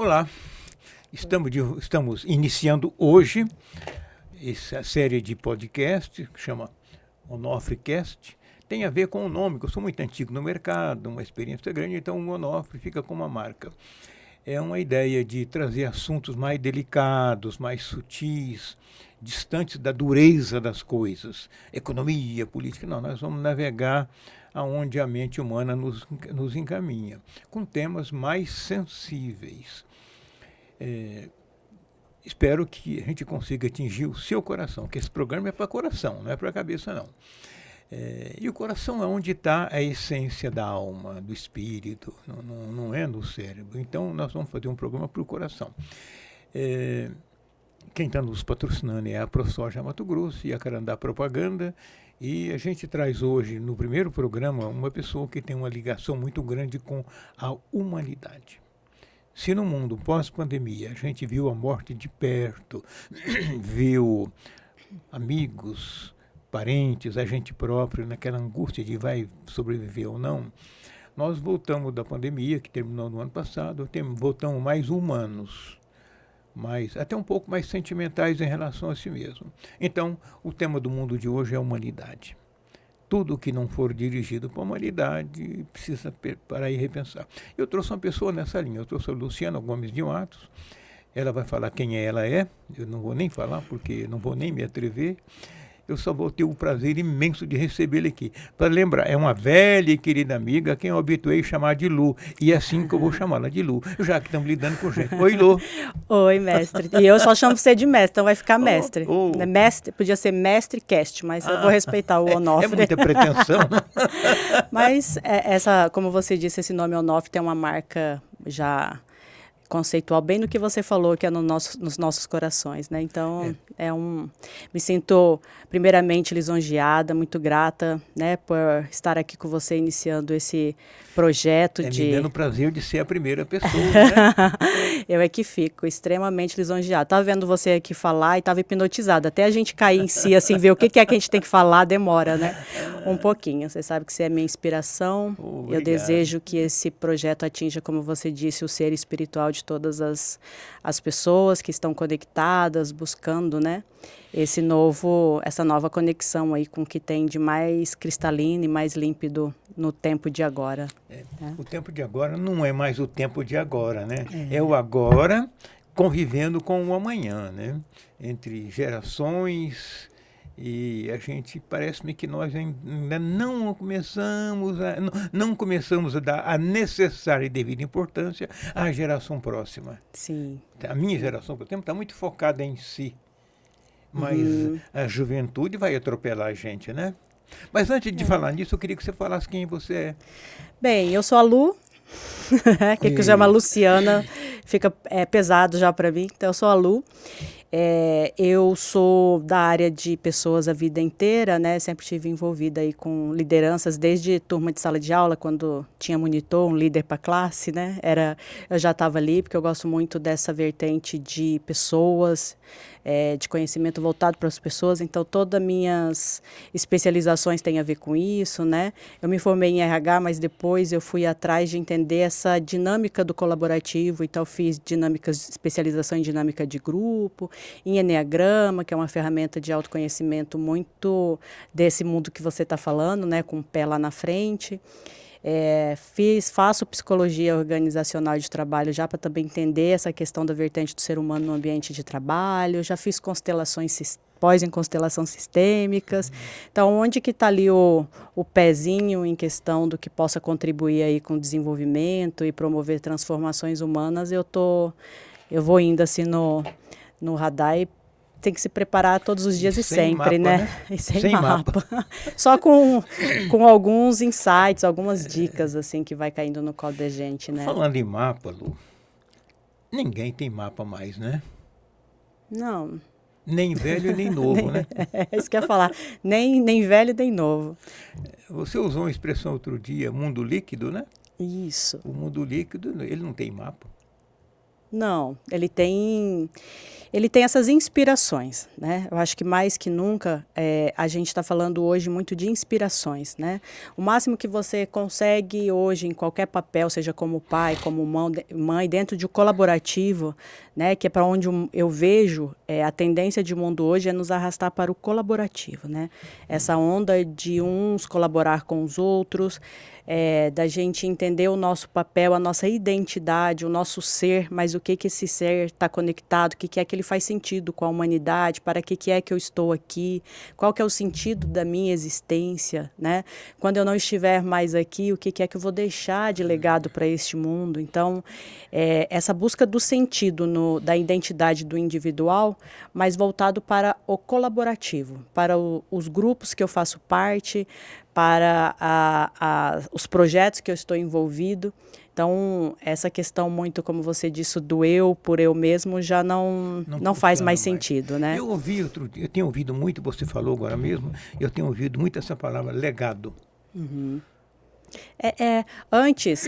Olá, estamos iniciando hoje essa série de podcast que chama Onofrecast. Tem a ver com o nome, que eu sou muito antigo no mercado, uma experiência grande, então o Onofre fica como uma marca. É uma ideia de trazer assuntos mais delicados, mais sutis, distantes da dureza das coisas. Economia, política, não, nós vamos navegar aonde a mente humana nos encaminha, com temas mais sensíveis. Espero que a gente consiga atingir o seu coração, que esse programa é para coração, não é para a cabeça, não. E o coração é onde está a essência da alma, do espírito, não é no cérebro. Então, nós vamos fazer um programa para o coração. Quem está nos patrocinando é a ProSoja Mato Grosso e a Carandá Propaganda. E a gente traz hoje, no primeiro programa, uma pessoa que tem uma ligação muito grande com a humanidade. Se no mundo pós-pandemia a gente viu a morte de perto, viu amigos, parentes, a gente próprio, naquela angústia de vai sobreviver ou não, nós voltamos da pandemia, que terminou no ano passado, voltamos mais humanos, até um pouco mais sentimentais em relação a si mesmo. Então, o tema do mundo de hoje é a humanidade. Tudo que não for dirigido para a humanidade precisa parar e repensar. Eu trouxe uma pessoa nessa linha, eu trouxe a Luciana Gomes de Matos. Ela vai falar quem ela é, eu não vou nem falar porque não vou nem me atrever. Eu só vou ter o prazer imenso de recebê-la aqui. Para lembrar, é uma velha e querida amiga a quem eu habituei a chamar de Lu. E é assim que eu vou chamá-la de Lu, já que estamos lidando com gente. Oi, Lu. Oi, mestre. E eu só chamo você de mestre, então vai ficar mestre. Mestre, podia ser mestre cast, mas eu vou respeitar o Onofre. É muita pretensão. Mas, como você disse, esse nome Onofre tem uma marca já conceitual, bem no que você falou, que é nos nossos corações, né? Então, me sinto primeiramente lisonjeada, muito grata, né, por estar aqui com você iniciando esse projeto me dando o prazer de ser a primeira pessoa, né? Eu é que fico extremamente lisonjeada. Estava vendo você aqui falar e estava hipnotizada. Até a gente cair em si, assim, ver o que é que a gente tem que falar, demora, né? Um pouquinho. Você sabe que você é minha inspiração. Eu desejo que esse projeto atinja, como você disse, o ser espiritual de todas as pessoas que estão conectadas, buscando, né, essa nova conexão aí com o que tem de mais cristalino e mais límpido no tempo de agora. O tempo de agora não é mais o tempo de agora, né? É o agora convivendo com o amanhã, né? Entre gerações. E a gente, parece-me que nós ainda não começamos a dar a necessária e devida importância à geração próxima. Sim. A minha geração, por exemplo, está muito focada em si. Mas a juventude vai atropelar a gente, né? Mas antes de falar nisso, eu queria que você falasse quem você é. Bem, eu sou a Lu. Quem quiser uma Luciana, fica pesado já para mim. Então, eu sou a Lu. Eu sou da área de pessoas a vida inteira, né? Sempre estive envolvida aí com lideranças, desde turma de sala de aula, quando tinha monitor, um líder para classe, né? Eu já estava ali, porque eu gosto muito dessa vertente de pessoas, de conhecimento voltado para as pessoas. Então, todas as minhas especializações têm a ver com isso, né? Eu me formei em RH, mas depois eu fui atrás de entender essa dinâmica do colaborativo. Então, fiz especialização em dinâmica de grupo, em Eneagrama, que é uma ferramenta de autoconhecimento muito desse mundo que você está falando, né, com o pé lá na frente. Faço psicologia organizacional de trabalho já para também entender essa questão da vertente do ser humano no ambiente de trabalho. Já fiz pós em constelação sistêmicas. Então, onde que está ali o pezinho em questão do que possa contribuir aí com o desenvolvimento e promover transformações humanas, eu vou indo assim no radar e tem que se preparar todos os dias e sempre, mapa, né? E sem mapa. Só com alguns insights, algumas dicas, assim, que vai caindo no colo da gente, né? Falando em mapa, Lu, ninguém tem mapa mais, né? Não. Nem velho, nem novo, né? É isso que eu ia falar. Nem velho, nem novo. Você usou uma expressão outro dia, mundo líquido, né? Isso. O mundo líquido, ele não tem mapa. Não, ele tem essas inspirações, né? Eu acho que mais que nunca a gente está falando hoje muito de inspirações, né? O máximo que você consegue hoje em qualquer papel, seja como pai, como mãe, dentro de um colaborativo, né? Que é para onde eu vejo a tendência de mundo hoje é nos arrastar para o colaborativo, né? Essa onda de uns colaborar com os outros, da gente entender o nosso papel, a nossa identidade, o nosso ser, mas o que esse ser está conectado, o que é que ele faz sentido com a humanidade, para que é que eu estou aqui, qual que é o sentido da minha existência, né? Quando eu não estiver mais aqui, o que é que eu vou deixar de legado para este mundo? Então, essa busca do sentido da identidade do individual, mas voltado para o colaborativo, para os grupos que eu faço parte, para os projetos que eu estou envolvido. Então, essa questão muito, como você disse, do eu por eu mesmo, já não faz mais sentido, né? Eu tenho ouvido muito, você falou agora mesmo, eu tenho ouvido muito essa palavra legado. Uhum. Antes,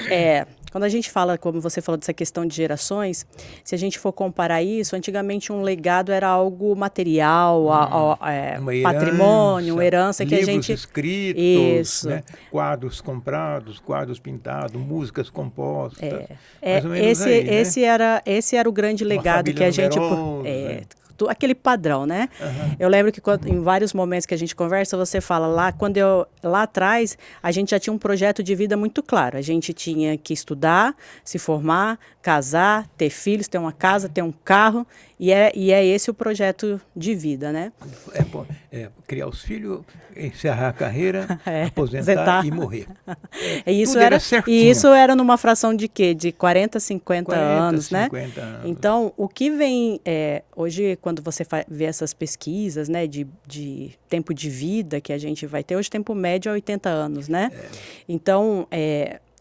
quando a gente fala, como você falou, dessa questão de gerações, se a gente for comparar isso, antigamente um legado era algo material, uma herança, patrimônio, uma herança que a gente... livros escritos, né? Quadros comprados, quadros pintados, músicas compostas. Mais ou menos esse era o grande legado que a gente... aquele padrão, né? Uhum. Eu lembro que em vários momentos que a gente conversa, você fala, lá atrás, a gente já tinha um projeto de vida muito claro. A gente tinha que estudar, se formar, casar, ter filhos, ter uma casa, ter um carro, e é esse o projeto de vida, né? Criar os filhos, encerrar a carreira, aposentar e morrer. Isso era numa fração de quê? De 40, 50 anos, né? 50 anos. Então, o que vem hoje, quando você vê essas pesquisas, né, de tempo de vida que a gente vai ter, hoje tempo médio é 80 anos, né? Então,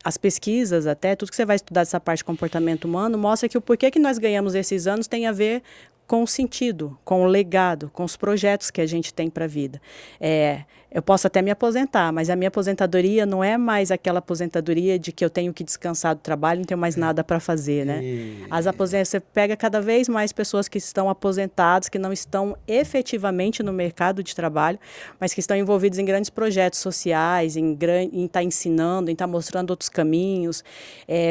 as pesquisas até, tudo que você vai estudar dessa parte de comportamento humano, mostra que o porquê que nós ganhamos esses anos tem a ver com o sentido, com o legado, com os projetos que a gente tem para a vida. Eu posso até me aposentar, mas a minha aposentadoria não é mais aquela aposentadoria de que eu tenho que descansar do trabalho, não tenho mais nada para fazer, né? Você pega cada vez mais pessoas que estão aposentadas, que não estão efetivamente no mercado de trabalho, mas que estão envolvidos em grandes projetos sociais, em estar ensinando, em estar mostrando outros caminhos.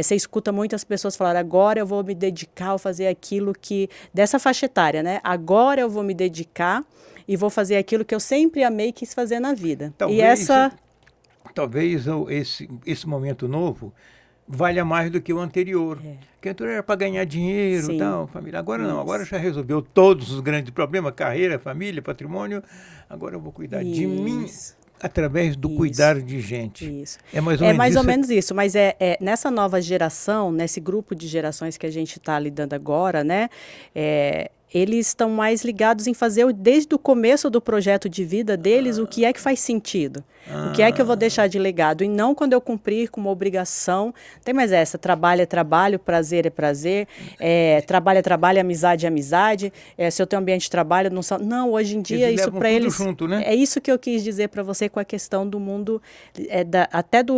Você escuta muitas pessoas falar, agora eu vou me dedicar a fazer aquilo que... Dessa faixa etária, né? Agora eu vou me dedicar e vou fazer aquilo que eu sempre amei e quis fazer na vida. Talvez esse momento novo valha mais do que o anterior. Porque o anterior era para ganhar dinheiro e tal, família. Agora não, agora já resolveu todos os grandes problemas, carreira, família, patrimônio. Agora eu vou cuidar de mim através do cuidar de gente. Isso. É mais ou menos isso, mas nessa nova geração, nesse grupo de gerações que a gente está lidando agora, né? Eles estão mais ligados em fazer, desde o começo do projeto de vida deles, o que é que faz sentido. O que é que eu vou deixar de legado. E não quando eu cumprir com uma obrigação. Tem mais essa, trabalho é trabalho, prazer é prazer, trabalho é trabalho, amizade é amizade. Se eu tenho ambiente de trabalho, não são... Não, hoje em dia, isso para eles... Junto, né? É isso que eu quis dizer para você com a questão do mundo...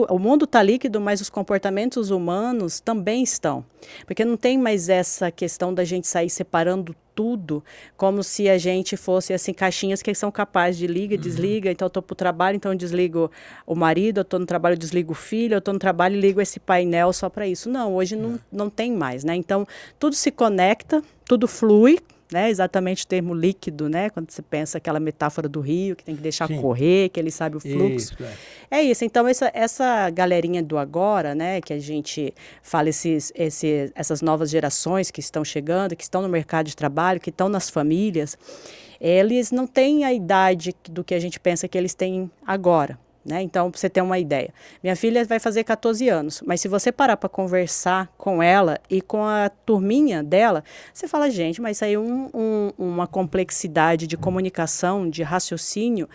O mundo está líquido, mas os comportamentos humanos também estão. Porque não tem mais essa questão da gente sair separando tudo, como se a gente fosse assim, caixinhas que são capazes de liga, desliga, então eu estou para o trabalho, então eu desligo o marido, eu estou no trabalho, eu desligo o filho, eu estou no trabalho e ligo esse painel só para isso. Não, hoje não tem mais, né? Então, tudo se conecta, tudo flui, né? Exatamente o termo líquido, né? Quando você pensa aquela metáfora do rio, que tem que deixar correr, que ele sabe o fluxo. É isso. Então, essa galerinha do agora, né? Que a gente fala, essas novas gerações que estão chegando, que estão no mercado de trabalho, que estão nas famílias, eles não têm a idade do que a gente pensa que eles têm agora. Né? Então, para você ter uma ideia, minha filha vai fazer 14 anos, mas se você parar para conversar com ela e com a turminha dela, você fala, gente, mas isso aí é uma complexidade de comunicação, de raciocínio,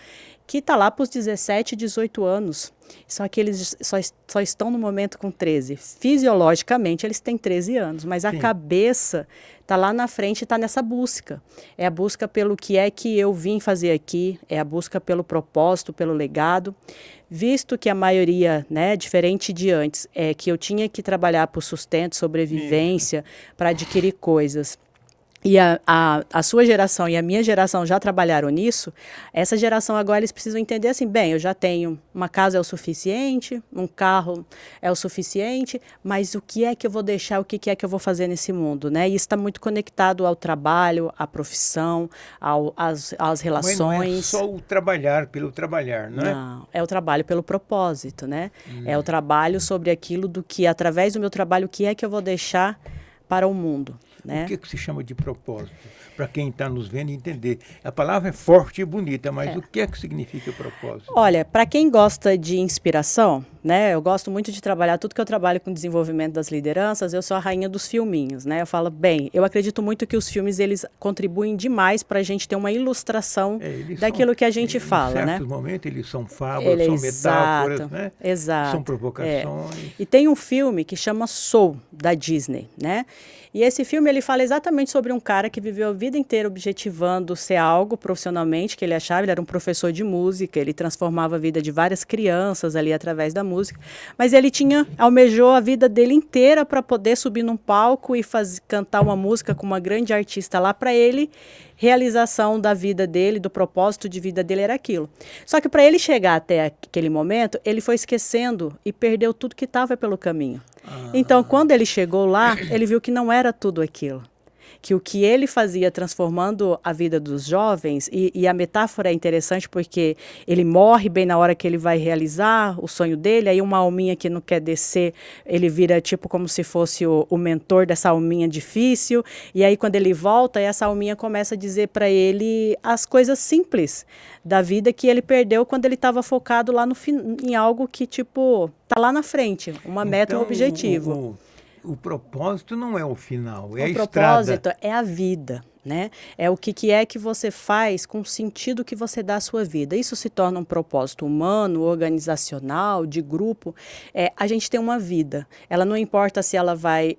que está lá para os 17, 18 anos. Só que eles só estão no momento com 13. Fisiologicamente, eles têm 13 anos, mas a cabeça está lá na frente e está nessa busca. É a busca pelo que é que eu vim fazer aqui, é a busca pelo propósito, pelo legado. Visto que a maioria, né, diferente de antes, é que eu tinha que trabalhar por sustento, sobrevivência, para adquirir coisas. E a sua geração e a minha geração já trabalharam nisso, essa geração agora eles precisam entender assim, bem, eu já tenho, uma casa é o suficiente, um carro é o suficiente, mas o que é que eu vou deixar, o que é que eu vou fazer nesse mundo, né? E isso está muito conectado ao trabalho, à profissão, às relações. Mas não é só o trabalhar pelo trabalhar, não é? Não, é o trabalho pelo propósito, né? É o trabalho sobre aquilo do que, através do meu trabalho, o que é que eu vou deixar para o mundo. Né? O que se chama de propósito? Para quem está nos vendo entender. A palavra é forte e bonita, mas o que é que significa propósito? Olha, para quem gosta de inspiração, né? Eu gosto muito de trabalhar, tudo que eu trabalho com desenvolvimento das lideranças, eu sou a rainha dos filminhos, né? Eu falo, bem, eu acredito muito que os filmes, eles contribuem demais para a gente ter uma ilustração daquilo que a gente fala, né? Em certos momentos eles são fábulas, são metáforas, né? Exato. São provocações. E tem um filme que chama Soul, da Disney, né? E esse filme, ele fala exatamente sobre um cara que viveu a vida inteira objetivando ser algo profissionalmente, que ele achava, ele era um professor de música, ele transformava a vida de várias crianças ali através da música, mas ele almejou a vida dele inteira para poder subir num palco e cantar uma música com uma grande artista lá. Para ele, realização da vida dele, do propósito de vida dele era aquilo. Só que para ele chegar até aquele momento, ele foi esquecendo e perdeu tudo que estava pelo caminho. Então, quando ele chegou lá, ele viu que não era tudo aquilo. Que o que ele fazia transformando a vida dos jovens, e a metáfora é interessante porque ele morre bem na hora que ele vai realizar o sonho dele, aí uma alminha que não quer descer, ele vira tipo como se fosse o mentor dessa alminha difícil, e aí quando ele volta, essa alminha começa a dizer para ele as coisas simples da vida que ele perdeu quando ele estava focado lá em algo que tipo, tá lá na frente, uma meta, um objetivo. O propósito não é o final, é a estrada. O propósito é a vida, né? É o que é que você faz com o sentido que você dá à sua vida. Isso se torna um propósito humano, organizacional, de grupo. A gente tem uma vida. Ela não importa se ela vai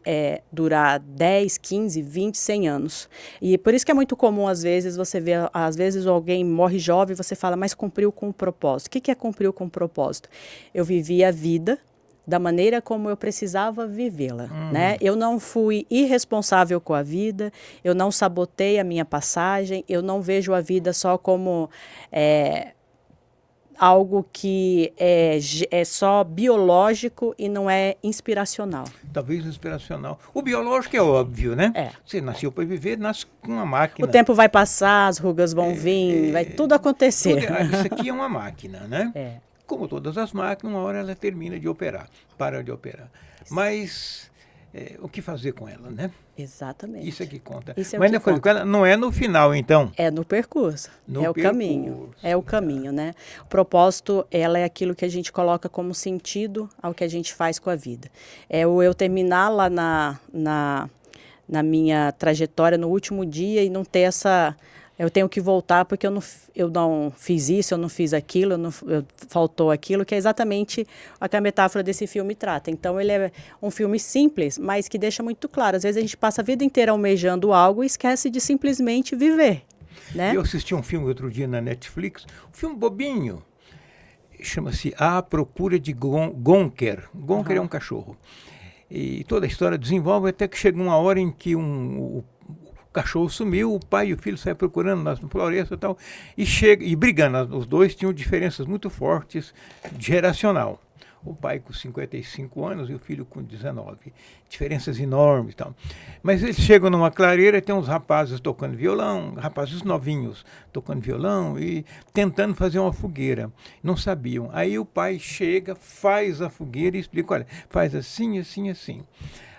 durar 10, 15, 20, 100 anos. E por isso que é muito comum, às vezes, você ver, às vezes alguém morre jovem e você fala, mas cumpriu com o propósito. O que é cumpriu com o propósito? Eu vivi a vida da maneira como eu precisava vivê-la, né? Eu não fui irresponsável com a vida, eu não sabotei a minha passagem, eu não vejo a vida só como algo que é só biológico e não é inspiracional. Talvez inspiracional. O biológico é óbvio, né? Você nasceu para viver, nasce com uma máquina. O tempo vai passar, as rugas vão vir, vai tudo acontecer. Isso aqui é uma máquina, né? Como todas as máquinas, uma hora ela termina de operar, para de operar. Mas o que fazer com ela, né? Exatamente. Isso é que conta. Isso é Mas o que conta. Com ela não é no final, então? É no percurso. O caminho. É o caminho, né? O propósito, ela é aquilo que a gente coloca como sentido ao que a gente faz com a vida. É o eu terminar lá na minha trajetória no último dia e não ter essa... Eu tenho que voltar porque eu não fiz isso, eu não fiz aquilo, faltou aquilo, que é exatamente o que a metáfora desse filme trata. Então, ele é um filme simples, mas que deixa muito claro. Às vezes, a gente passa a vida inteira almejando algo e esquece de simplesmente viver, né? Eu assisti um filme outro dia na Netflix, um filme bobinho, chama-se A Procura de Gonker. Gonker é um cachorro. E toda a história desenvolve até que chega uma hora em que o cachorro sumiu, o pai e o filho saem procurando na floresta e tal, e brigando. Os dois tinham diferenças muito fortes, geracional. O pai com 55 anos e o filho com 19. Diferenças enormes e tal. Mas eles chegam numa clareira e tem uns rapazes tocando violão, rapazes novinhos tocando violão e tentando fazer uma fogueira. Não sabiam. Aí o pai chega, faz a fogueira e explica, olha, faz assim, assim, assim.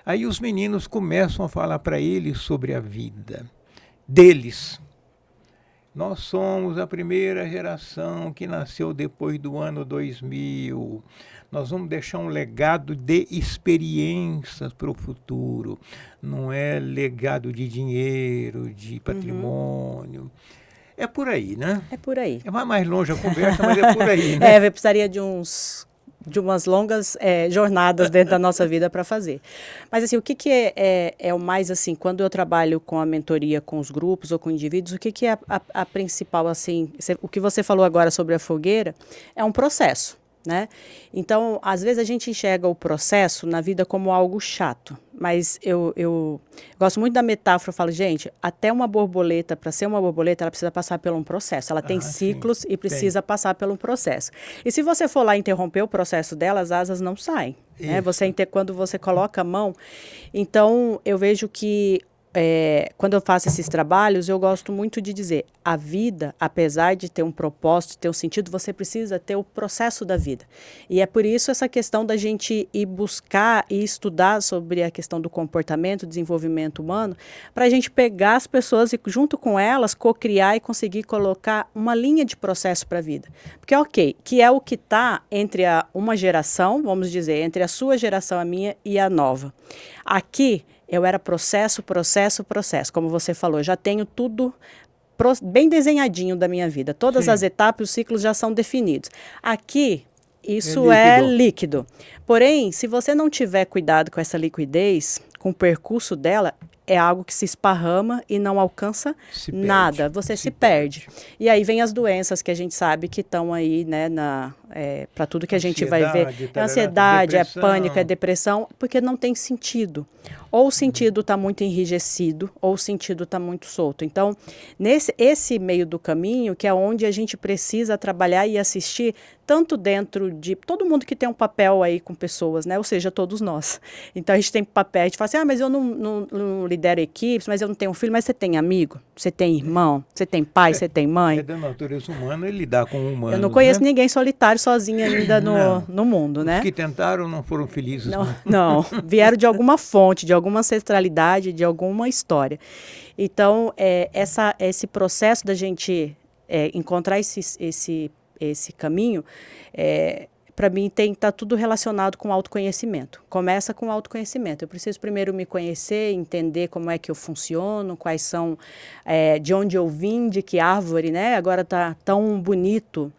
Aí os meninos começam a falar para ele sobre a vida deles. Nós somos a primeira geração que nasceu depois do ano 2000. Nós vamos deixar um legado de experiências para o futuro. Não é legado de dinheiro, de patrimônio. É por aí, né? É por aí. Vai mais longe a conversa, mas é por aí, né? Eu precisaria de uns de umas longas jornadas dentro da nossa vida para fazer. Mas assim, o que é o mais assim, quando eu trabalho com a mentoria com os grupos ou com indivíduos, o que é a principal assim, o que você falou agora sobre a fogueira é um processo. Né? Então, às vezes a gente enxerga o processo na vida como algo chato, mas eu gosto muito da metáfora, eu falo, gente, até uma borboleta, para ser uma borboleta, ela precisa passar por um processo, ela tem ciclos sim, e precisa passar por um processo. E se você for lá interromper o processo dela, as asas não saem. Né? Quando você coloca a mão, então eu vejo que quando eu faço esses trabalhos, eu gosto muito de dizer, a vida, apesar de ter um propósito, ter um sentido, você precisa ter o processo da vida. E é por isso essa questão da gente ir buscar e estudar sobre a questão do comportamento, desenvolvimento humano, para a gente pegar as pessoas e, junto com elas, co-criar e conseguir colocar uma linha de processo para a vida. Porque, ok, que é o que está entre uma geração, vamos dizer, entre a sua geração, a minha e a nova. Aqui, eu era processo. Como você falou, eu já tenho tudo bem desenhadinho da minha vida. Todas as etapas, os ciclos já são definidos. Aqui, isso é líquido. Porém, se você não tiver cuidado com essa liquidez, com o percurso dela, é algo que se esparrama e não alcança nada. Você se perde. E aí vem as doenças que a gente sabe que estão aí, né, para tudo que a gente vai ver. É ansiedade, é pânico, é depressão, porque não tem sentido. Ou o sentido está muito enrijecido, ou o sentido está muito solto. Então, esse meio do caminho, que é onde a gente precisa trabalhar e assistir, tanto dentro de todo mundo que tem um papel aí com pessoas, né? Ou seja, todos nós. Então, a gente tem papel, a gente fala assim, mas eu não lidero equipes, mas eu não tenho filho, mas você tem amigo, você tem irmão, você tem pai, você tem mãe. É da natureza humana lidar com humanos. Eu não conheço ninguém solitário, sozinho ainda no mundo, né? Os que tentaram não foram felizes. Não, vieram de alguma fonte, de alguma ancestralidade, de alguma história. Então, esse processo da gente encontrar esse caminho, para mim está tudo relacionado com autoconhecimento. Começa com autoconhecimento. Eu preciso primeiro me conhecer, entender como é que eu funciono, quais são, de onde eu vim, de que árvore, né? Agora está tão bonito.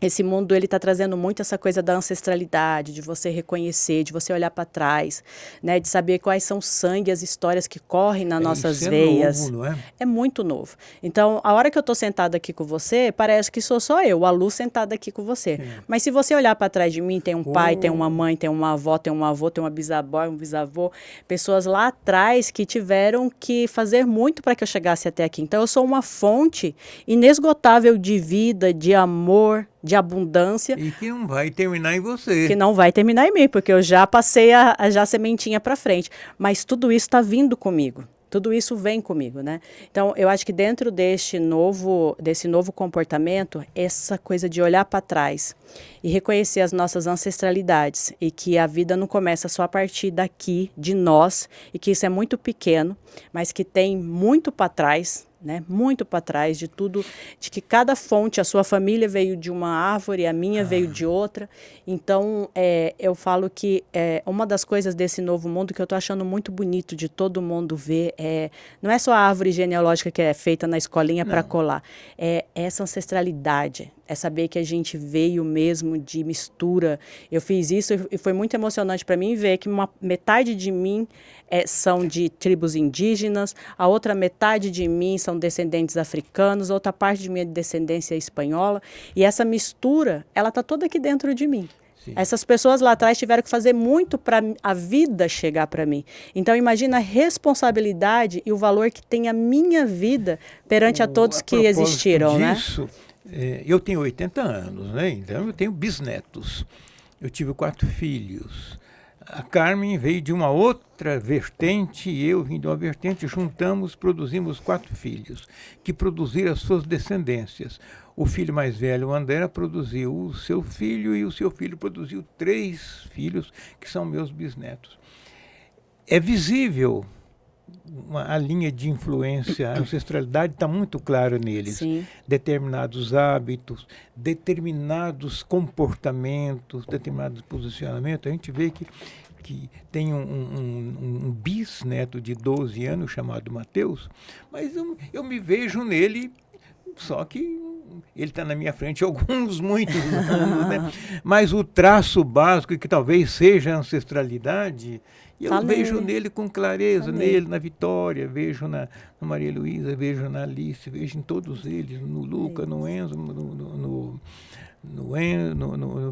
Esse mundo, ele está trazendo muito essa coisa da ancestralidade, de você reconhecer, de você olhar para trás, né, de saber quais são o sangue, as histórias que correm nas nossas veias. Novo, não é? É muito novo. Então, a hora que eu estou sentada aqui com você, parece que sou só eu, a Lu sentada aqui com você. Mas se você olhar para trás de mim, tem um pai, tem uma mãe, tem uma avó, tem um avô, tem uma bisavó, um bisavô, pessoas lá atrás que tiveram que fazer muito para que eu chegasse até aqui. Então, eu sou uma fonte inesgotável de vida, de amor, de abundância. E que não vai terminar em você. Que não vai terminar em mim, porque eu já passei a sementinha para frente. Mas tudo isso está vindo comigo. Tudo isso vem comigo, né? Então, eu acho que dentro desse novo comportamento, essa coisa de olhar para trás e reconhecer as nossas ancestralidades e que a vida não começa só a partir daqui, de nós, e que isso é muito pequeno, mas que tem muito para trás, né? Muito para trás de tudo, de que cada fonte, a sua família veio de uma árvore, a minha veio de outra. Então, eu falo que uma das coisas desse novo mundo que eu estou achando muito bonito de todo mundo ver, não é só a árvore genealógica que é feita na escolinha para colar, é essa ancestralidade, é saber que a gente veio mesmo de mistura. Eu fiz isso e foi muito emocionante para mim ver que metade de mim são de tribos indígenas, a outra metade de mim são descendentes africanos, outra parte de mim é de descendência espanhola, e essa mistura, ela está toda aqui dentro de mim. Sim. Essas pessoas lá atrás tiveram que fazer muito para a vida chegar para mim. Então, imagina a responsabilidade e o valor que tem a minha vida perante a todos que existiram, disso, né? Eu tenho 80 anos, né? Então eu tenho bisnetos. Eu tive 4 filhos. A Carmen veio de uma outra vertente e eu vim de uma vertente, juntamos, produzimos 4 filhos, que produziram as suas descendências. O filho mais velho, o André, produziu o seu filho e o seu filho produziu 3 filhos, que são meus bisnetos. É visível a linha de influência, a ancestralidade está muito clara neles. Sim. Determinados hábitos, determinados comportamentos, determinados posicionamentos. A gente vê que tem um bisneto de 12 anos chamado Mateus, mas eu me vejo nele Só que ele está na minha frente há alguns, muitos anos, né? Mas o traço básico, que talvez seja a ancestralidade, eu vejo nele com clareza, nele, na Vitória, vejo na Maria Luísa, vejo na Alice, vejo em todos eles, no Luca, no Enzo, no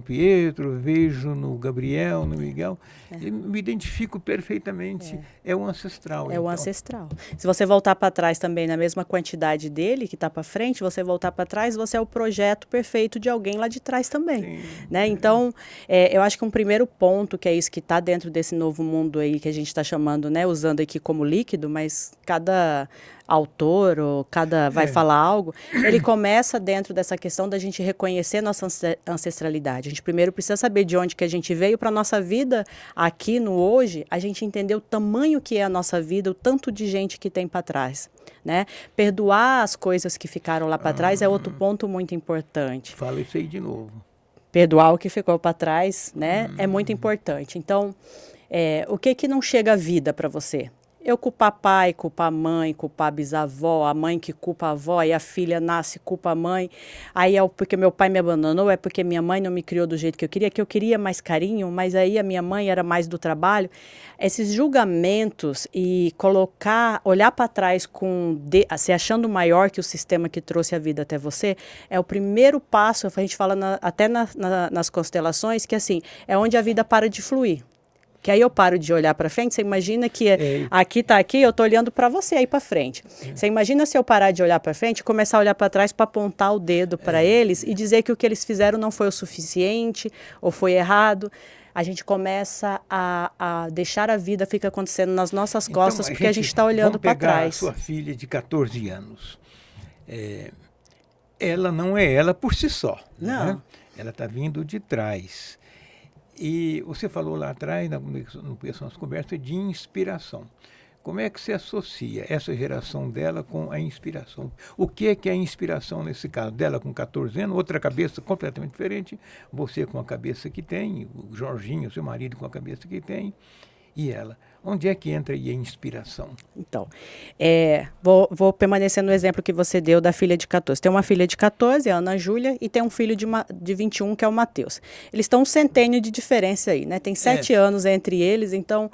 Pietro, vejo no Gabriel, no Miguel. Eu me identifico perfeitamente. É o ancestral. É o ancestral. Se você voltar para trás também na mesma quantidade dele, que está para frente, você voltar para trás, você é o projeto perfeito de alguém lá de trás também. Né? Então, eu acho que um primeiro ponto, que é isso que está dentro desse novo mundo aí, que a gente está chamando, né, usando aqui como líquido, mas cada autor ou vai falar algo, ele começa dentro dessa questão da gente reconhecer nossa ancestralidade. A gente primeiro precisa saber de onde que a gente veio para a nossa vida aqui no hoje, a gente entender o tamanho que é a nossa vida, o tanto de gente que tem para trás. Né? Perdoar as coisas que ficaram lá para trás é outro ponto muito importante. Fala isso aí de novo. Perdoar o que ficou para trás, né? É muito importante. Então, o que não chega à vida para você? Eu culpar pai, culpar mãe, culpar bisavó, a mãe que culpa a avó e a filha nasce culpa a mãe. Aí é porque meu pai me abandonou, é porque minha mãe não me criou do jeito que eu queria mais carinho, mas aí a minha mãe era mais do trabalho. Esses julgamentos e olhar para trás se achando maior que o sistema que trouxe a vida até você, é o primeiro passo, a gente fala até nas constelações, que assim, é onde a vida para de fluir. Que aí eu paro de olhar para frente, você imagina que aqui está aqui, eu estou olhando para você aí para frente. Você imagina se eu parar de olhar para frente e começar a olhar para trás para apontar o dedo para eles e dizer que o que eles fizeram não foi o suficiente ou foi errado. A gente começa a deixar a vida ficar acontecendo nas nossas costas, porque a gente está olhando para trás. Sua filha de 14 anos. Ela não é ela por si só. Não. Né? Ela está vindo de trás. E você falou lá atrás, no começo da nossa conversa, de inspiração. Como é que se associa essa geração dela com a inspiração? O que é a inspiração nesse caso? Dela com 14 anos, outra cabeça completamente diferente, você com a cabeça que tem, o Jorginho, seu marido, com a cabeça que tem, e ela. Onde é que entra aí a inspiração? Então, vou permanecer no exemplo que você deu da filha de 14. Tem uma filha de 14, a Ana Júlia, e tem um filho de 21, que é o Matheus. Eles estão um centênio de diferença aí, né? Tem 7 anos entre eles, então,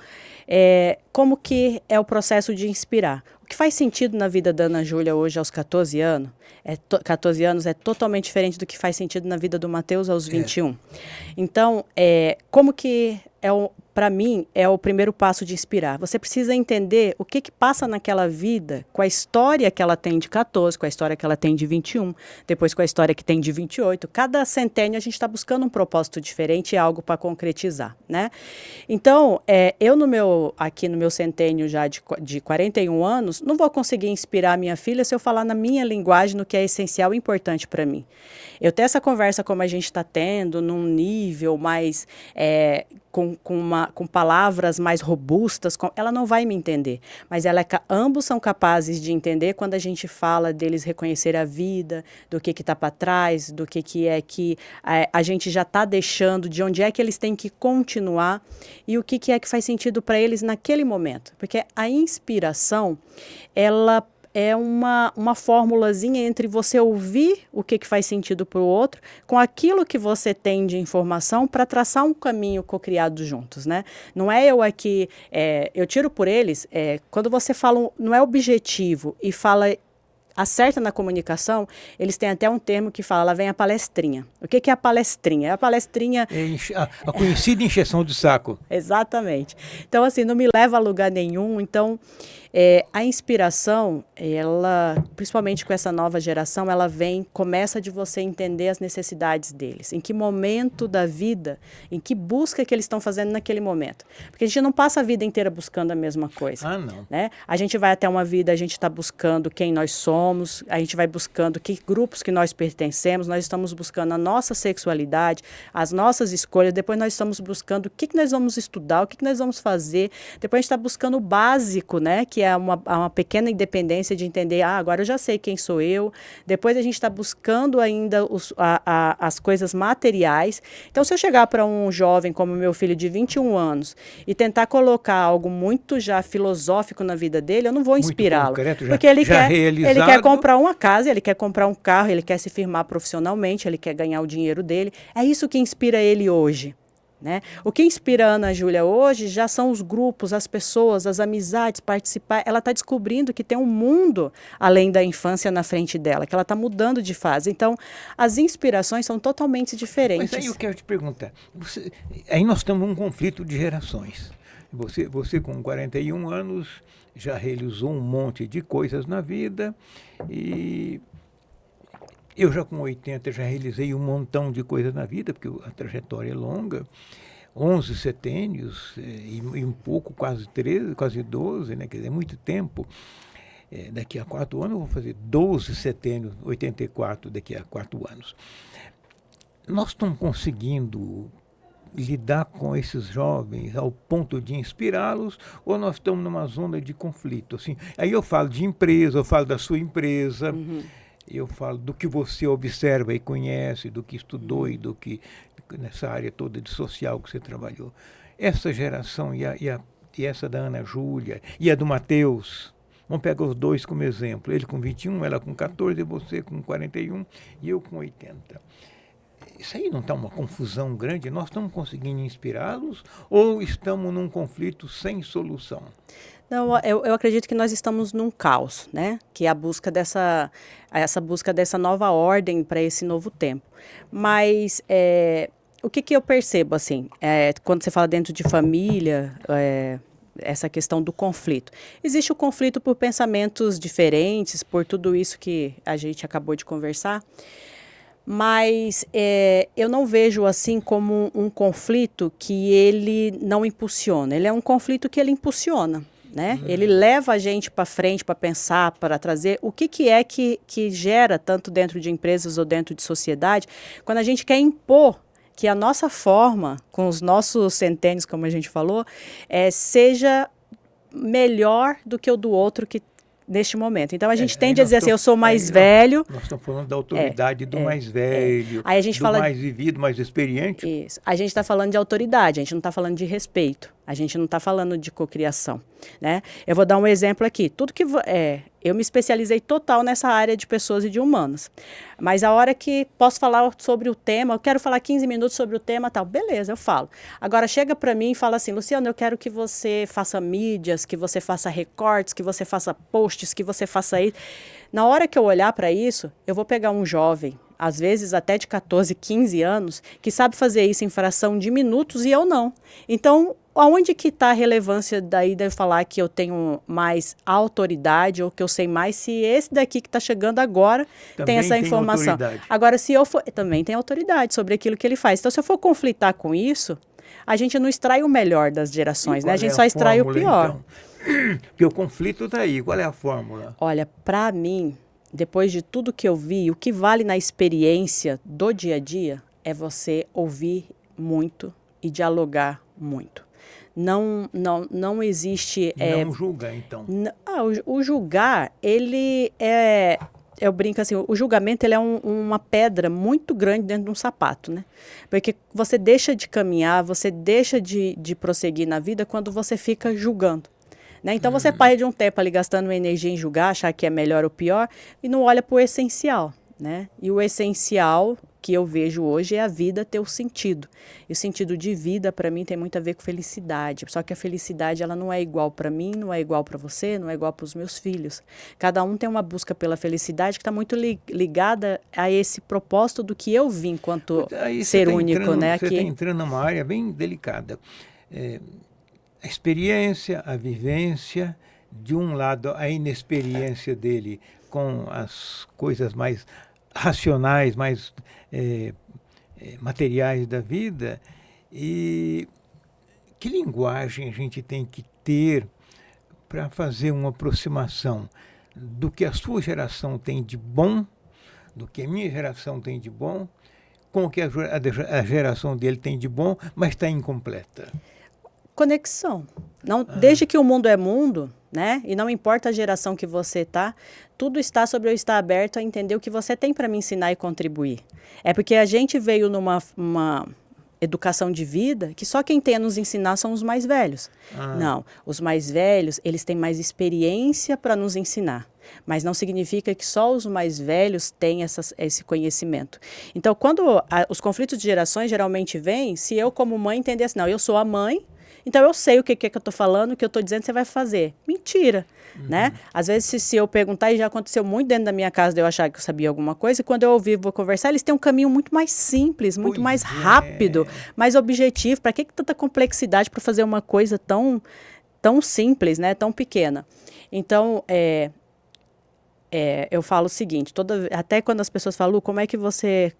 como que é o processo de inspirar? O que faz sentido na vida da Ana Júlia hoje, aos 14 anos, 14 anos é totalmente diferente do que faz sentido na vida do Matheus aos 21. Então, como que para mim, é o primeiro passo de inspirar. Você precisa entender o que passa naquela vida, com a história que ela tem de 14, com a história que ela tem de 21, depois com a história que tem de 28. Cada centênio a gente está buscando um propósito diferente e algo para concretizar, né? Então, aqui no meu centênio já de 41 anos, não vou conseguir inspirar a minha filha se eu falar na minha linguagem, no que é essencial e importante para mim. Eu ter essa conversa como a gente está tendo, num nível mais... com palavras mais robustas, ela não vai me entender. Mas ambos são capazes de entender quando a gente fala deles reconhecer a vida, do que está para trás, do que é que a gente já está deixando, de onde é que eles têm que continuar e o que é que faz sentido para eles naquele momento. Porque a inspiração, ela é uma formulazinha entre você ouvir o que faz sentido para o outro com aquilo que você tem de informação para traçar um caminho co-criado juntos, né? Não é eu aqui, eu tiro por eles, quando você fala, não é objetivo e fala, acerta na comunicação, eles têm até um termo que fala, lá vem a palestrinha. O que é a palestrinha? A palestrinha... a conhecida encheção de saco. Exatamente. Então, assim, não me leva a lugar nenhum. Então, a inspiração, ela, principalmente com essa nova geração, ela começa de você entender as necessidades deles. Em que momento da vida, em que busca que eles estão fazendo naquele momento. Porque a gente não passa a vida inteira buscando a mesma coisa. Ah, não. Né? A gente vai até uma vida, a gente está buscando quem nós somos, a gente vai buscando que grupos que nós pertencemos, nós estamos buscando a nossa sexualidade, as nossas escolhas, depois nós estamos buscando o que nós vamos estudar, o que nós vamos fazer, depois a gente está buscando o básico, né? Que é uma pequena independência de entender, agora eu já sei quem sou eu, depois a gente está buscando ainda as coisas materiais. Então, se eu chegar para um jovem como meu filho de 21 anos e tentar colocar algo muito já filosófico na vida dele, eu não vou inspirá-lo. Porque ele quer quer comprar uma casa, ele quer comprar um carro, ele quer se firmar profissionalmente, ele quer ganhar o dinheiro dele. É isso que inspira ele hoje. Né? O que inspira a Ana Júlia hoje já são os grupos, as pessoas, as amizades, participar. Ela está descobrindo que tem um mundo além da infância na frente dela, que ela está mudando de fase. Então, as inspirações são totalmente diferentes. Mas aí eu quero te perguntar, aí nós estamos num conflito de gerações. Você com 41 anos já realizou um monte de coisas na vida e eu já com 80 já realizei um montão de coisas na vida, porque a trajetória é longa, 11 setênios e um pouco, quase 13, quase 12, né? Quer dizer, muito tempo. Daqui a 4 anos eu vou fazer 12 setênios, 84 daqui a 4 anos. Nós estamos conseguindo lidar com esses jovens ao ponto de inspirá-los ou nós estamos numa zona de conflito? Assim, aí eu falo de empresa, eu falo da sua empresa, eu falo do que você observa e conhece, do que estudou e do que nessa área toda de social que você trabalhou. Essa geração e essa da Ana Júlia e a do Matheus, vamos pegar os dois como exemplo, ele com 21, ela com 14, você com 41 e eu com 80. Isso aí não está uma confusão grande? Nós estamos conseguindo inspirá-los ou estamos num conflito sem solução? Não, eu acredito que nós estamos num caos, né? Que é a busca essa busca dessa nova ordem para esse novo tempo. Mas o que eu percebo, assim, quando você fala dentro de família, essa questão do conflito. Existe o conflito por pensamentos diferentes, por tudo isso que a gente acabou de conversar, mas eu não vejo assim como um conflito que ele não impulsiona. Ele é um conflito que ele impulsiona. Né? Ele leva a gente para frente, para pensar, para trazer o que é que gera, tanto dentro de empresas ou dentro de sociedade, quando a gente quer impor que a nossa forma, com os nossos centênios, como a gente falou, seja melhor do que o do outro que neste momento. Então, a gente tende a dizer assim, eu sou mais velho. Nós estamos falando da autoridade do mais velho, Aí a gente fala mais vivido, mais experiente. Isso. A gente está falando de autoridade, a gente não está falando de respeito, a gente não está falando de cocriação, né? Eu vou dar um exemplo aqui. Eu me especializei total nessa área de pessoas e de humanos. Mas a hora que posso falar sobre o tema, eu quero falar 15 minutos sobre o tema, tal, beleza, eu falo. Agora chega para mim e fala assim, Luciano, eu quero que você faça mídias, que você faça recortes, que você faça posts, que você faça isso. Na hora que eu olhar para isso, eu vou pegar um jovem, às vezes até de 14, 15 anos, que sabe fazer isso em fração de minutos e eu não. Então, aonde que está a relevância daí de eu falar que eu tenho mais autoridade ou que eu sei mais se esse daqui que está chegando agora também tem essa informação? Agora, se eu for... Também tem autoridade sobre aquilo que ele faz. Então, se eu for conflitar com isso, a gente não extrai o melhor das gerações, né? A gente só extrai o pior. Então? Porque o conflito está aí. Qual é a fórmula? Olha, para mim, depois de tudo que eu vi, o que vale na experiência do dia a dia é você ouvir muito e dialogar muito. Não existe... Não julga, então. O julgar, ele é... Eu brinco assim, o julgamento ele é uma pedra muito grande dentro de um sapato, né? Porque você deixa de caminhar, você deixa de prosseguir na vida quando você fica julgando. Né? Então você perde um tempo ali gastando energia em julgar, achar que é melhor ou pior, e não olha para o essencial. Né? E o essencial que eu vejo hoje é a vida ter o sentido. E o sentido de vida, para mim, tem muito a ver com felicidade. Só que a felicidade ela não é igual para mim, não é igual para você, não é igual para os meus filhos. Cada um tem uma busca pela felicidade que está muito ligada a esse propósito do que eu vi enquanto ser único. Né? Você está entrando numa área bem delicada. A experiência, a vivência, de um lado a inexperiência dele com as coisas mais racionais, mais materiais da vida, e que linguagem a gente tem que ter para fazer uma aproximação do que a sua geração tem de bom, do que a minha geração tem de bom, com o que a geração dele tem de bom, mas está incompleta. Conexão. Não, desde que o mundo é mundo, né? E não importa a geração que você está, tudo está sobre eu estar aberto a entender o que você tem para me ensinar e contribuir. É porque a gente veio numa educação de vida que só quem tem a nos ensinar são os mais velhos. Não, os mais velhos, eles têm mais experiência para nos ensinar. mas não significa que só os mais velhos têm esse conhecimento. Então, quando os conflitos de gerações geralmente vêm, se eu como mãe entender assim, não, eu sou a mãe, então eu sei o que é que eu estou falando, o que eu estou dizendo, você vai fazer. Mentira, né? Às vezes, se eu perguntar, e já aconteceu muito dentro da minha casa de eu achar que eu sabia alguma coisa, e quando eu ouvir, vou conversar, eles têm um caminho muito mais simples, muito mais rápido, mais objetivo. Para que tanta complexidade para fazer uma coisa tão simples, né? Tão pequena? Então, eu falo o seguinte, até quando as pessoas falam, Lu, como é que você